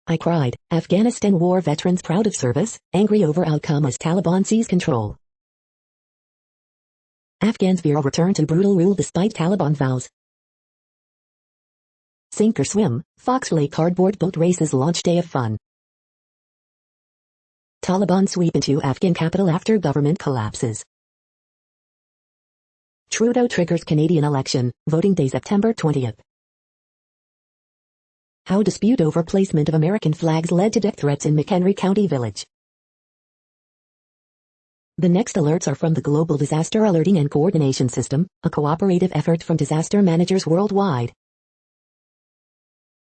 I cried, Afghanistan war veterans proud of service, angry over outcome as Taliban seize control. Afghans veer return to brutal rule despite Taliban vows. Sink or swim, Fox Lake cardboard boat races launch day of fun. Taliban sweep into Afghan capital after government collapses. Trudeau triggers Canadian election, voting day September 20th. How dispute over placement of American flags led to death threats in McHenry County Village. The next alerts are from the Global Disaster Alerting and Coordination System, a cooperative effort from disaster managers worldwide.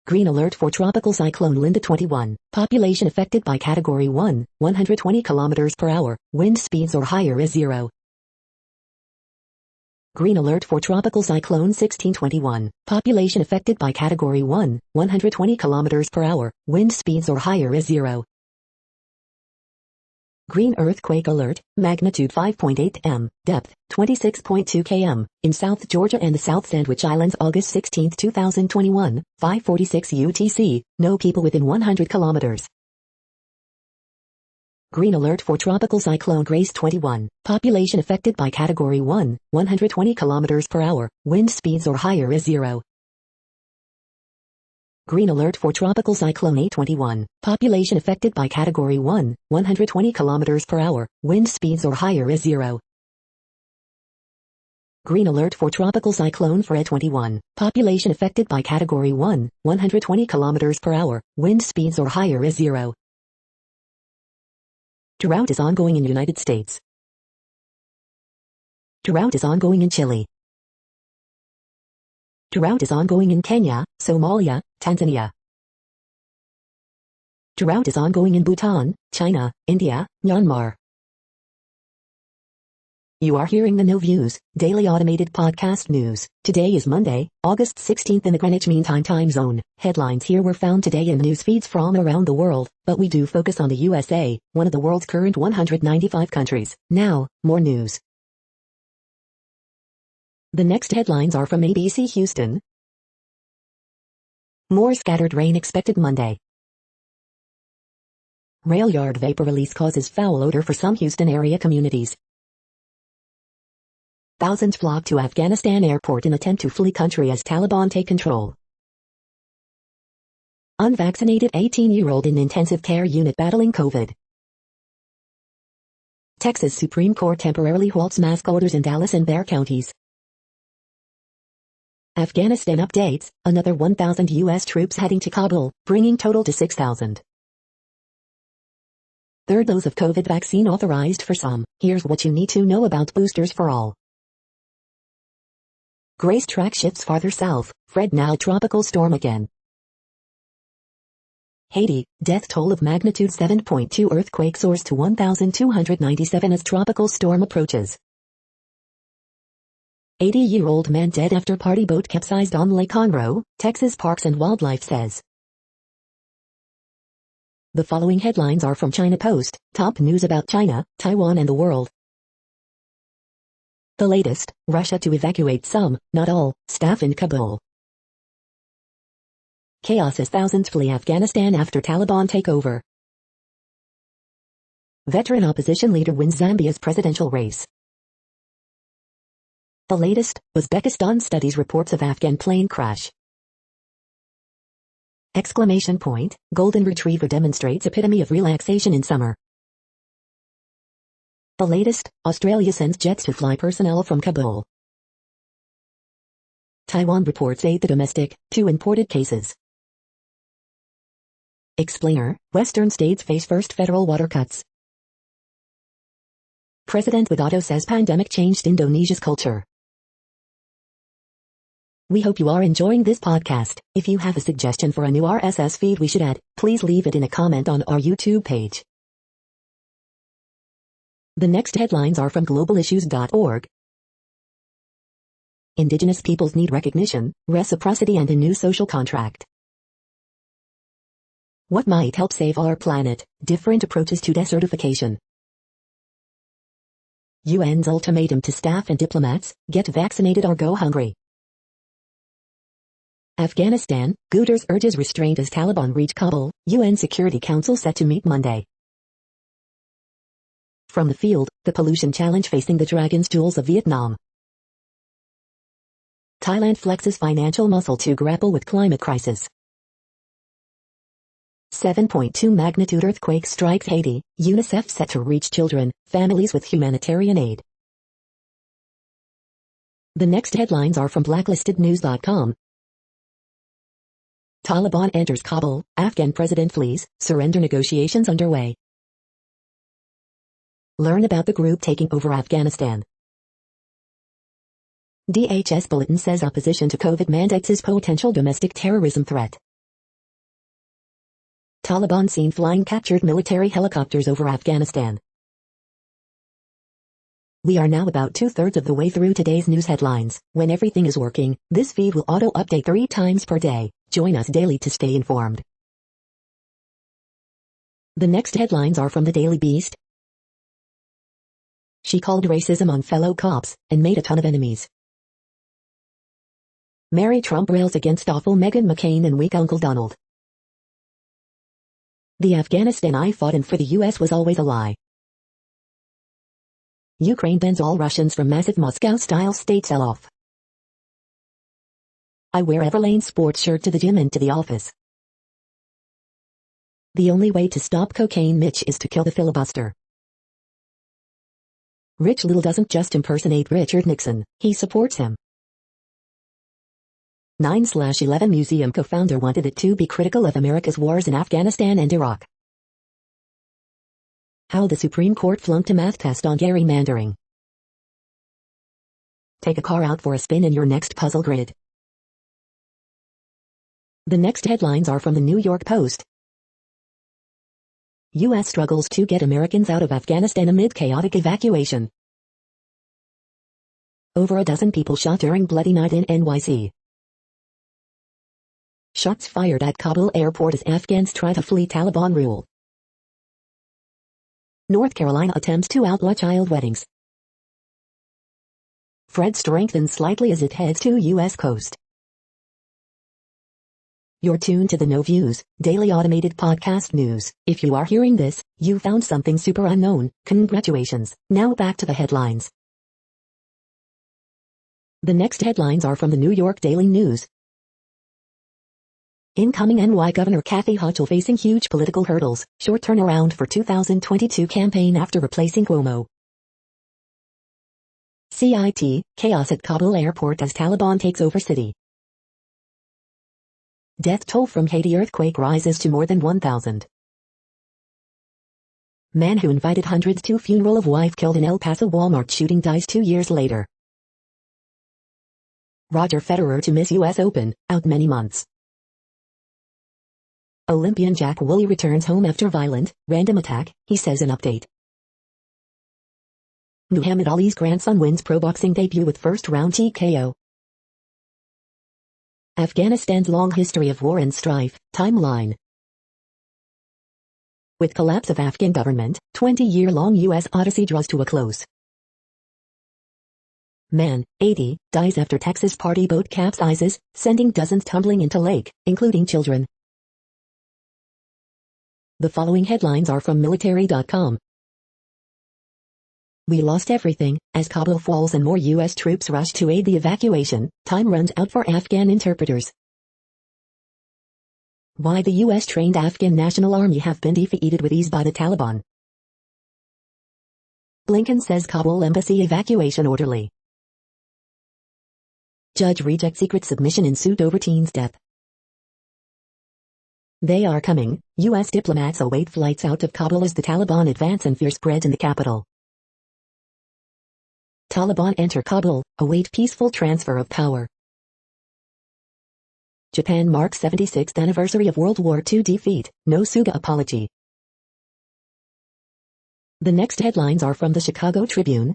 Green alert for Tropical Cyclone Linda 21. Population affected by Category 1, 120 km per hour, wind speeds or higher is 0. Green alert for Tropical Cyclone 1621. Population affected by Category 1, 120 km per hour, wind speeds or higher is 0. Green earthquake alert, magnitude 5.8 m, depth 26.2 km, in South Georgia and the South Sandwich Islands August 16, 2021, 5:46 UTC, no people within 100 kilometers. Green alert for Tropical Cyclone Grace 21. Population affected by Category 1, 120 km per hour, wind speeds or higher is 0. Green alert for Tropical Cyclone A21. Population affected by Category 1, 120 km per hour, wind speeds or higher is 0. Green alert for Tropical Cyclone Fred 21. Population affected by Category 1, 120 km per hour, wind speeds or higher is 0. Drought is ongoing in United States. Drought is ongoing in Chile. Drought is ongoing in Kenya, Somalia, Tanzania. Drought is ongoing in Bhutan, China, India, Myanmar. You are hearing the No Views, daily automated podcast news. Today is Monday, August 16th in the Greenwich Mean Time zone. Headlines here were found today in news feeds from around the world, but we do focus on the USA, one of the world's current 195 countries. Now, more news. The next headlines are from ABC Houston. More scattered rain expected Monday. Rail yard vapor release causes foul odor for some Houston area communities. Thousands flock to Afghanistan airport in attempt to flee country as Taliban take control. Unvaccinated 18-year-old in intensive care unit battling COVID. Texas Supreme Court temporarily halts mask orders in Dallas and Bexar counties. Afghanistan updates, another 1,000 U.S. troops heading to Kabul, bringing total to 6,000. Third dose of COVID vaccine authorized for some. Here's what you need to know about boosters for all. Grace track shifts farther south, Fred now tropical storm again. Haiti, death toll of magnitude 7.2 earthquake soars to 1,297 as tropical storm approaches. 80-year-old man dead after party boat capsized on Lake Conroe, Texas Parks and Wildlife says. The following headlines are from China Post, top news about China, Taiwan and the world. The latest, Russia to evacuate some, not all, staff in Kabul. Chaos as thousands flee Afghanistan after Taliban takeover. Veteran opposition leader wins Zambia's presidential race. The latest, Uzbekistan studies reports of Afghan plane crash. Exclamation point, golden retriever demonstrates epitome of relaxation in summer. The latest, Australia sends jets to fly personnel from Kabul. Taiwan reports 8 domestic, 2 imported cases. Explainer, Western states face first federal water cuts. President Widodo says pandemic changed Indonesia's culture. We hope you are enjoying this podcast. If you have a suggestion for a new RSS feed we should add, please leave it in a comment on our YouTube page. The next headlines are from globalissues.org. Indigenous peoples need recognition, reciprocity and a new social contract. What might help save our planet? Different approaches to desertification. UN's ultimatum to staff and diplomats, get vaccinated or go hungry. Afghanistan, Guterres urges restraint as Taliban reach Kabul, UN Security Council set to meet Monday. From the field, the pollution challenge facing the dragon's jewels of Vietnam. Thailand flexes financial muscle to grapple with climate crisis. 7.2 magnitude earthquake strikes Haiti, UNICEF set to reach children, families with humanitarian aid. The next headlines are from blacklistednews.com. Taliban enters Kabul, Afghan president flees, surrender negotiations underway. Learn about the group taking over Afghanistan. DHS bulletin says opposition to COVID mandates is potential domestic terrorism threat. Taliban seen flying captured military helicopters over Afghanistan. We are now about 2/3 of the way through today's news headlines. When everything is working, this feed will auto-update 3 times per day. Join us daily to stay informed. The next headlines are from the Daily Beast. She called racism on fellow cops and made a ton of enemies. Mary Trump rails against awful Meghan McCain and weak Uncle Donald. The Afghanistan I fought in for the US was always a lie. Ukraine bans all Russians from massive Moscow-style state sell-off. I wear Everlane sports shirt to the gym and to the office. The only way to stop cocaine Mitch is to kill the filibuster. Rich Little doesn't just impersonate Richard Nixon, he supports him. 9/11 Museum co-founder wanted it to be critical of America's wars in Afghanistan and Iraq. How the Supreme Court flunked a math test on gerrymandering. Take a car out for a spin in your next puzzle grid. The next headlines are from the New York Post. U.S. struggles to get Americans out of Afghanistan amid chaotic evacuation. Over a dozen people shot during bloody night in NYC. Shots fired at Kabul airport as Afghans try to flee Taliban rule. North Carolina attempts to outlaw child weddings. Fred strengthens slightly as it heads to U.S. coast. You're tuned to the No Views, daily automated podcast news. If you are hearing this, you found something super unknown. Congratulations. Now back to the headlines. The next headlines are from the New York Daily News. Incoming NY Governor Kathy Hochul facing huge political hurdles, short turnaround for 2022 campaign after replacing Cuomo. CIT, chaos at Kabul airport as Taliban takes over city. Death toll from Haiti earthquake rises to more than 1,000. Man who invited hundreds to funeral of wife killed in El Paso Walmart shooting dies 2 years later. Roger Federer to miss US Open, out many months. Olympian Jack Woolley returns home after violent, random attack, he says in update. Muhammad Ali's grandson wins pro boxing debut with first-round TKO. Afghanistan's long history of war and strife, timeline. With collapse of Afghan government, 20-year-long U.S. odyssey draws to a close. Man, 80, dies after Texas party boat capsizes, sending dozens tumbling into lake, including children. The following headlines are from military.com. We lost everything, as Kabul falls and more U.S. troops rush to aid the evacuation, time runs out for Afghan interpreters. Why the U.S.-trained Afghan National Army have been defeated with ease by the Taliban. Blinken says Kabul embassy evacuation orderly. Judge rejects secret submission in suit over teen's death. They are coming, U.S. diplomats await flights out of Kabul as the Taliban advance and fear spreads in the capital. Taliban enter Kabul, await peaceful transfer of power. Japan marks 76th anniversary of World War II defeat, no Suga apology. The next headlines are from the Chicago Tribune.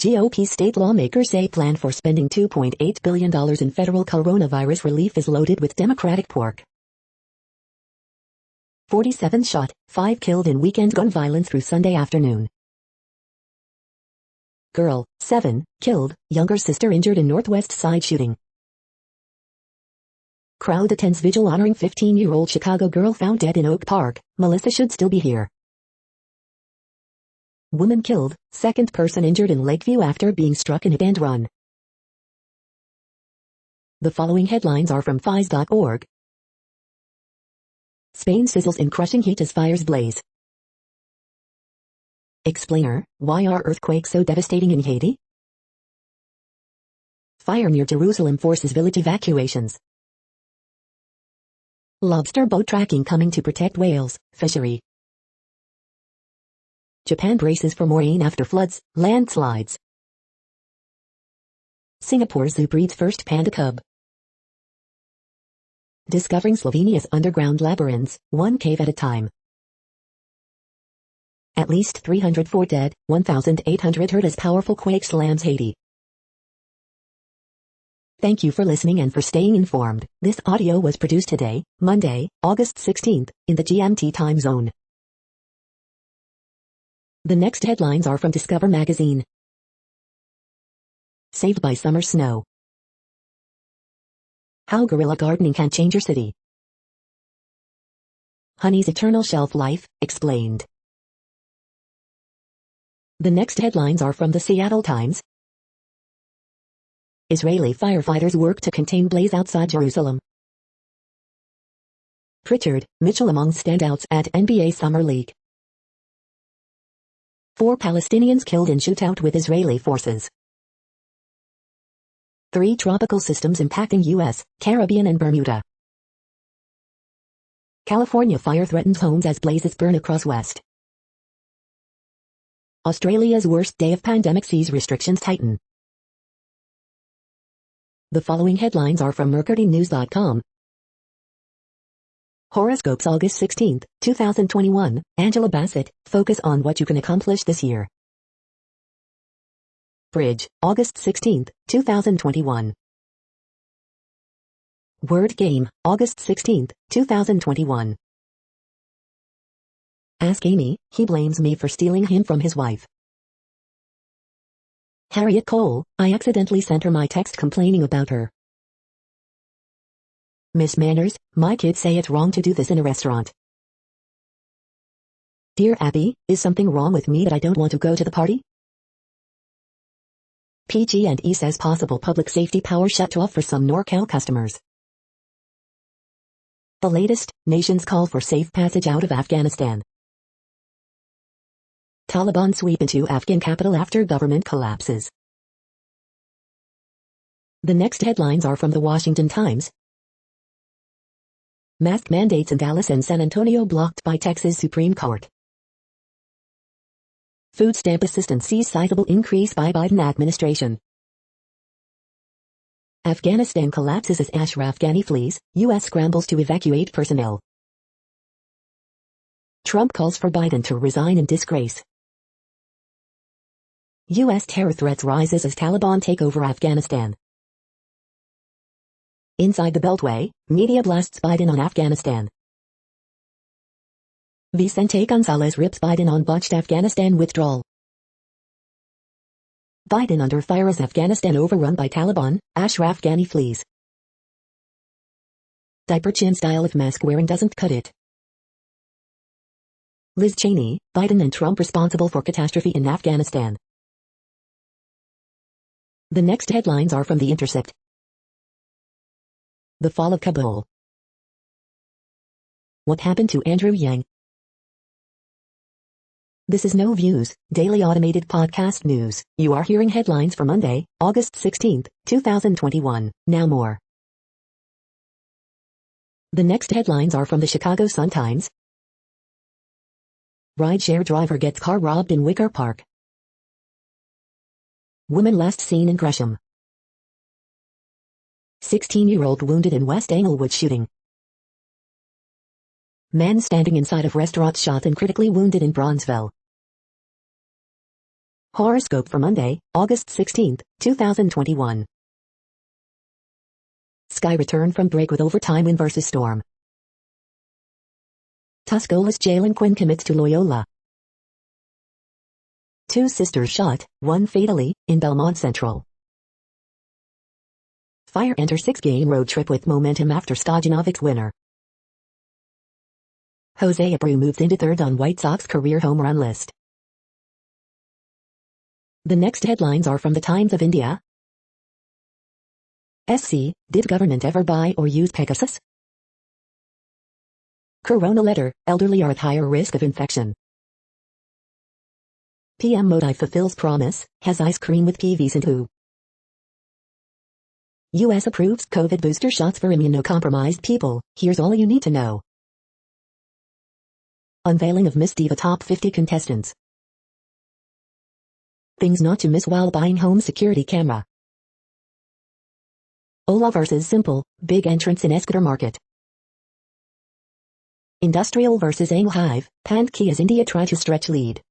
GOP state lawmakers say plan for spending $2.8 billion in federal coronavirus relief is loaded with Democratic pork. 47 shot, 5 killed in weekend gun violence through Sunday afternoon. Girl, 7, killed, younger sister injured in Northwest Side shooting. Crowd attends vigil honoring 15-year-old Chicago girl found dead in Oak Park, Melissa should still be here. Woman killed, second person injured in Lakeview after being struck in hit and run. The following headlines are from FIS.org. Spain sizzles in crushing heat as fires blaze. Explainer, why are earthquakes so devastating in Haiti? Fire near Jerusalem forces village evacuations. Lobster boat tracking coming to protect whales, fishery. Japan braces for more rain after floods, landslides. Singapore zoo breeds first panda cub. Discovering Slovenia's underground labyrinths, one cave at a time. At least 304 dead, 1,800 hurt as powerful quake slams Haiti. Thank you for listening and for staying informed. This audio was produced today, Monday, August 16th, in the GMT time zone. The next headlines are from Discover magazine. Saved by summer snow. How guerrilla gardening can change your city. Honey's eternal shelf life, explained. The next headlines are from the Seattle Times. Israeli firefighters work to contain blaze outside Jerusalem. Pritchard, Mitchell among standouts at NBA Summer League. 4 Palestinians killed in shootout with Israeli forces. 3 tropical systems impacting U.S., Caribbean and Bermuda. California fire threatens homes as blazes burn across West. Australia's worst day of pandemic sees restrictions tighten. The following headlines are from mercurynews.com. Horoscopes August 16, 2021, Angela Bassett, focus on what you can accomplish this year. Bridge, August 16, 2021. Word Game, August 16, 2021. Ask Amy, he blames me for stealing him from his wife. Harriet Cole, I accidentally sent her my text complaining about her. Miss Manners, my kids say it's wrong to do this in a restaurant. Dear Abby, is something wrong with me that I don't want to go to the party? PG&E says possible public safety power shut off for some NorCal customers. The latest, nations call for safe passage out of Afghanistan. Taliban sweep into Afghan capital after government collapses. The next headlines are from the Washington Times. Mask mandates in Dallas and San Antonio blocked by Texas Supreme Court. Food stamp assistance sees sizable increase by Biden administration. Afghanistan collapses as Ashraf Ghani flees, U.S. scrambles to evacuate personnel. Trump calls for Biden to resign in disgrace. U.S. terror threats rises as Taliban take over Afghanistan. Inside the Beltway, media blasts Biden on Afghanistan. Vicente Gonzalez rips Biden on botched Afghanistan withdrawal. Biden under fire as Afghanistan overrun by Taliban, Ashraf Ghani flees. Diaper chin style if mask wearing doesn't cut it. Liz Cheney, Biden and Trump responsible for catastrophe in Afghanistan. The next headlines are from The Intercept. The fall of Kabul. What happened to Andrew Yang? This is No Views, daily automated podcast news. You are hearing headlines for Monday, August 16, 2021. Now more. The next headlines are from the Chicago Sun-Times. Rideshare driver gets car robbed in Wicker Park. Woman last seen in Gresham. 16-year-old wounded in West Englewood shooting. Man standing inside of restaurant shot and critically wounded in Bronzeville. Horoscope for Monday, August 16, 2021. Sky return from break with overtime win versus Storm. Tuscola's Jalen Quinn commits to Loyola. 2 sisters shot, 1 fatally, in Belmont Central. Fire enter 6-game road trip with momentum after Stojanovic's winner. Jose Abreu moves into 3rd on White Sox career home run list. The next headlines are from the Times of India. SC, did government ever buy or use Pegasus? Corona letter, elderly are at higher risk of infection. PM Modi fulfills promise, has ice cream with kiwis and who? U.S. approves COVID booster shots for immunocompromised people. Here's all you need to know. Unveiling of Miss Diva Top 50 contestants. Things not to miss while buying home security camera. Ola vs Simple, big entrance in Escobar Market. Industrial vs Ang Hive, Pankey as India try to stretch lead.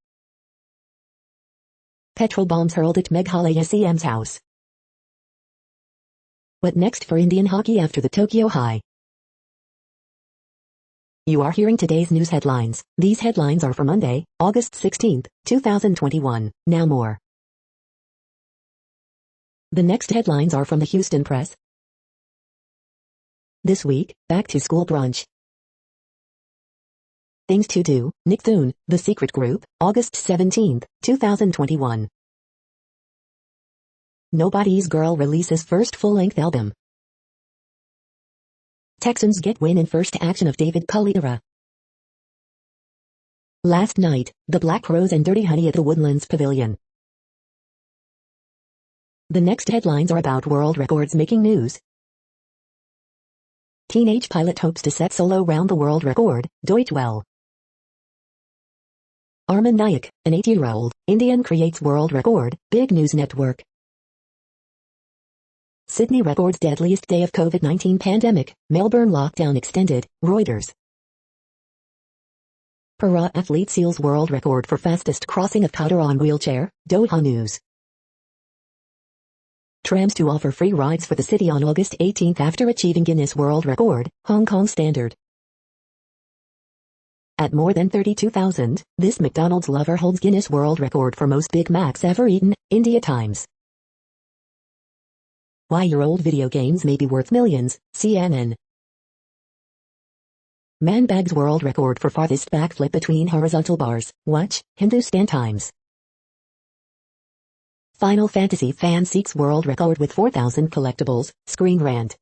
Petrol bombs hurled at Meghalaya CM's house. What next for Indian hockey after the Tokyo High? You are hearing today's news headlines. These headlines are for Monday, August 16, 2021. Now more. The next headlines are from the Houston Press. This week, back to school brunch. Things to do, Nick Thune, The Secret Group, August 17, 2021. Nobody's Girl releases first full-length album. Texans get win in first action of David Culley era. Last night, the Black Rose and Dirty Honey at the Woodlands Pavilion. The next headlines are about world records making news. Teenage pilot hopes to set solo round the world record, Deutsch well. Arman Nayak, an 8-year-old Indian creates world record, big news network. Sydney records deadliest day of COVID-19 pandemic, Melbourne lockdown extended, Reuters. Para athlete seals world record for fastest crossing of Qatar on wheelchair, Doha News. Trams to offer free rides for the city on August 18 after achieving Guinness World Record, Hong Kong Standard. At more than 32,000, this McDonald's lover holds Guinness World Record for most Big Macs ever eaten, India Times. Why your old video games may be worth millions, CNN. Man bags world record for farthest backflip between horizontal bars, watch, Hindustan Times. Final Fantasy fan seeks world record with 4,000 collectibles, Screen Rant.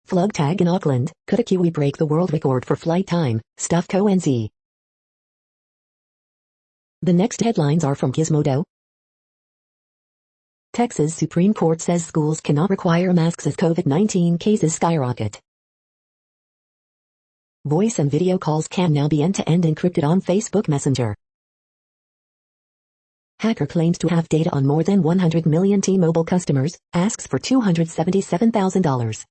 Flug tag in Auckland, could a Kiwi break the world record for flight time, Stuff Co. NZ. The next headlines are from Gizmodo. Texas Supreme Court says schools cannot require masks as COVID-19 cases skyrocket. Voice and video calls can now be end-to-end encrypted on Facebook Messenger. Hacker claims to have data on more than 100 million T-Mobile customers, asks for $277,000.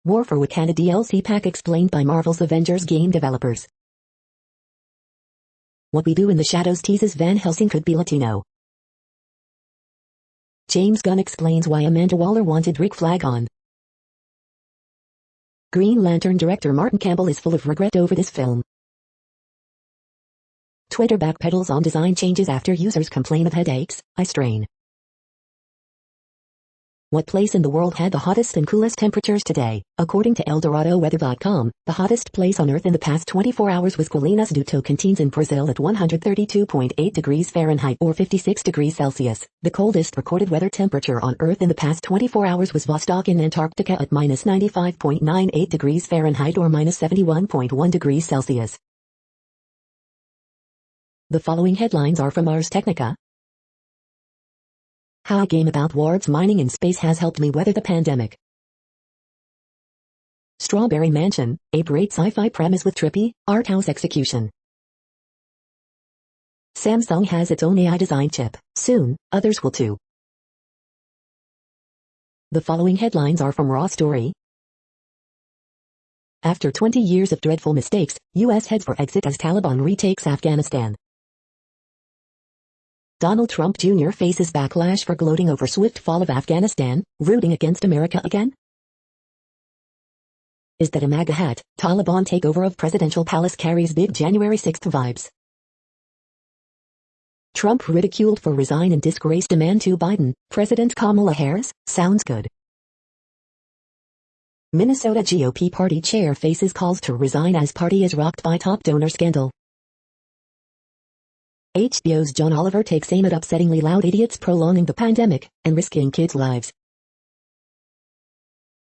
War for Wakanda DLC pack explained by Marvel's Avengers game developers. What We Do in the Shadows teases Van Helsing could be Latino. James Gunn explains why Amanda Waller wanted Rick Flag on. Green Lantern director Martin Campbell is full of regret over this film. Twitter backpedals on design changes after users complain of headaches, eye strain. What place in the world had the hottest and coolest temperatures today? According to ElDoradoWeather.com, the hottest place on Earth in the past 24 hours was Colinas do Tocantins in Brazil at 132.8 degrees Fahrenheit or 56 degrees Celsius. The coldest recorded weather temperature on Earth in the past 24 hours was Vostok in Antarctica at minus 95.98 degrees Fahrenheit or minus 71.1 degrees Celsius. The following headlines are from Ars Technica. How a game about wards mining in space has helped me weather the pandemic. Strawberry Mansion, a great sci-fi premise with trippy, art house execution. Samsung has its own AI design chip. Soon, others will too. The following headlines are from Raw Story. After 20 years of dreadful mistakes, U.S. heads for exit as Taliban retakes Afghanistan. Donald Trump Jr. faces backlash for gloating over swift fall of Afghanistan, rooting against America again? Is that a MAGA hat? Taliban takeover of presidential palace carries big January 6th vibes. Trump ridiculed for resign and disgrace demand to Biden, President Kamala Harris, sounds good. Minnesota GOP party chair faces calls to resign as party is rocked by top donor scandal. HBO's John Oliver takes aim at upsettingly loud idiots prolonging the pandemic and risking kids' lives.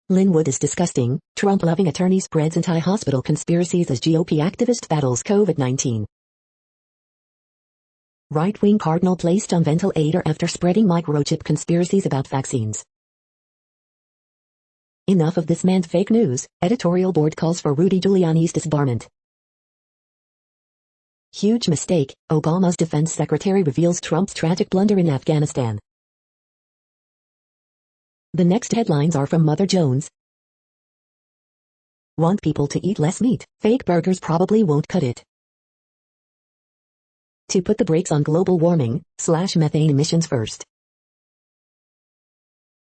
Linwood is disgusting, Trump-loving attorney spreads anti-hospital conspiracies as GOP activist battles COVID-19. Right-wing cardinal placed on ventilator after spreading microchip conspiracies about vaccines. Enough of this man's fake news. Editorial board calls for Rudy Giuliani's disbarment. Huge mistake. Obama's defense secretary reveals Trump's tragic blunder in Afghanistan. The next headlines are from Mother Jones. Want people to eat less meat? Fake burgers probably won't cut it. To put the brakes on global warming, slash methane emissions first.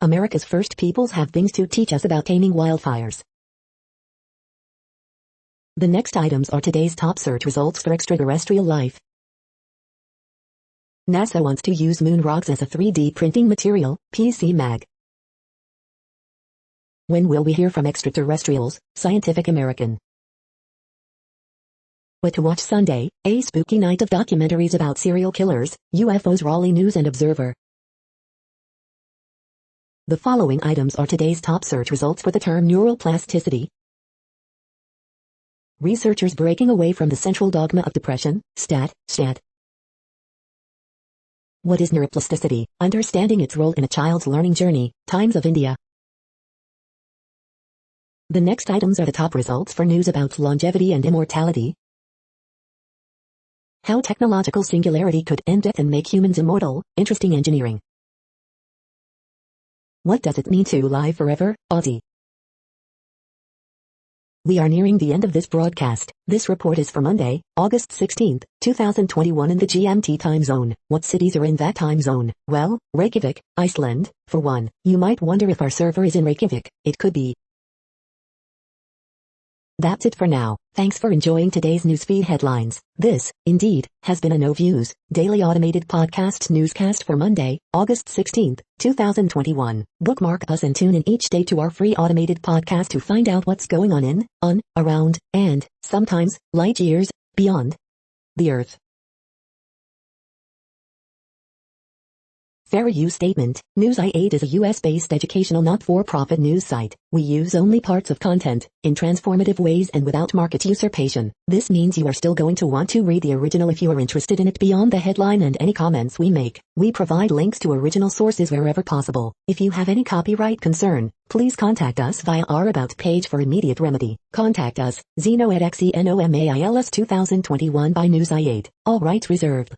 America's first peoples have things to teach us about taming wildfires. The next items are today's top search results for extraterrestrial life. NASA wants to use moon rocks as a 3D printing material, PC Mag. When will we hear from extraterrestrials? Scientific American. What to watch Sunday, a spooky night of documentaries about serial killers, UFOs. Raleigh News and Observer. The following items are today's top search results for the term neural plasticity. Researchers breaking away from the central dogma of depression, stat. What is neuroplasticity? Understanding its role in a child's learning journey, Times of India. The next items are the top results for news about longevity and immortality. How technological singularity could end death and make humans immortal, interesting engineering. What does it mean to live forever, Aussie? We are nearing the end of this broadcast. This report is for Monday, August 16, 2021 in the GMT time zone. What cities are in that time zone? Well, Reykjavik, Iceland, for one. You might wonder if our server is in Reykjavik. It could be. That's it for now. Thanks for enjoying today's newsfeed headlines. This, indeed, has been a No Views, daily automated podcast newscast for Monday, August 16, 2021. Bookmark us and tune in each day to our free automated podcast to find out what's going on, around, and, sometimes, light years, beyond the Earth. Fair use statement. News8 is a US-based educational not-for-profit news site. We use only parts of content, in transformative ways and without market usurpation. This means you are still going to want to read the original if you are interested in it beyond the headline and any comments we make. We provide links to original sources wherever possible. If you have any copyright concern, please contact us via our About page for immediate remedy. Contact us, Zeno at XENOMAILS 2021 by News8. All rights reserved.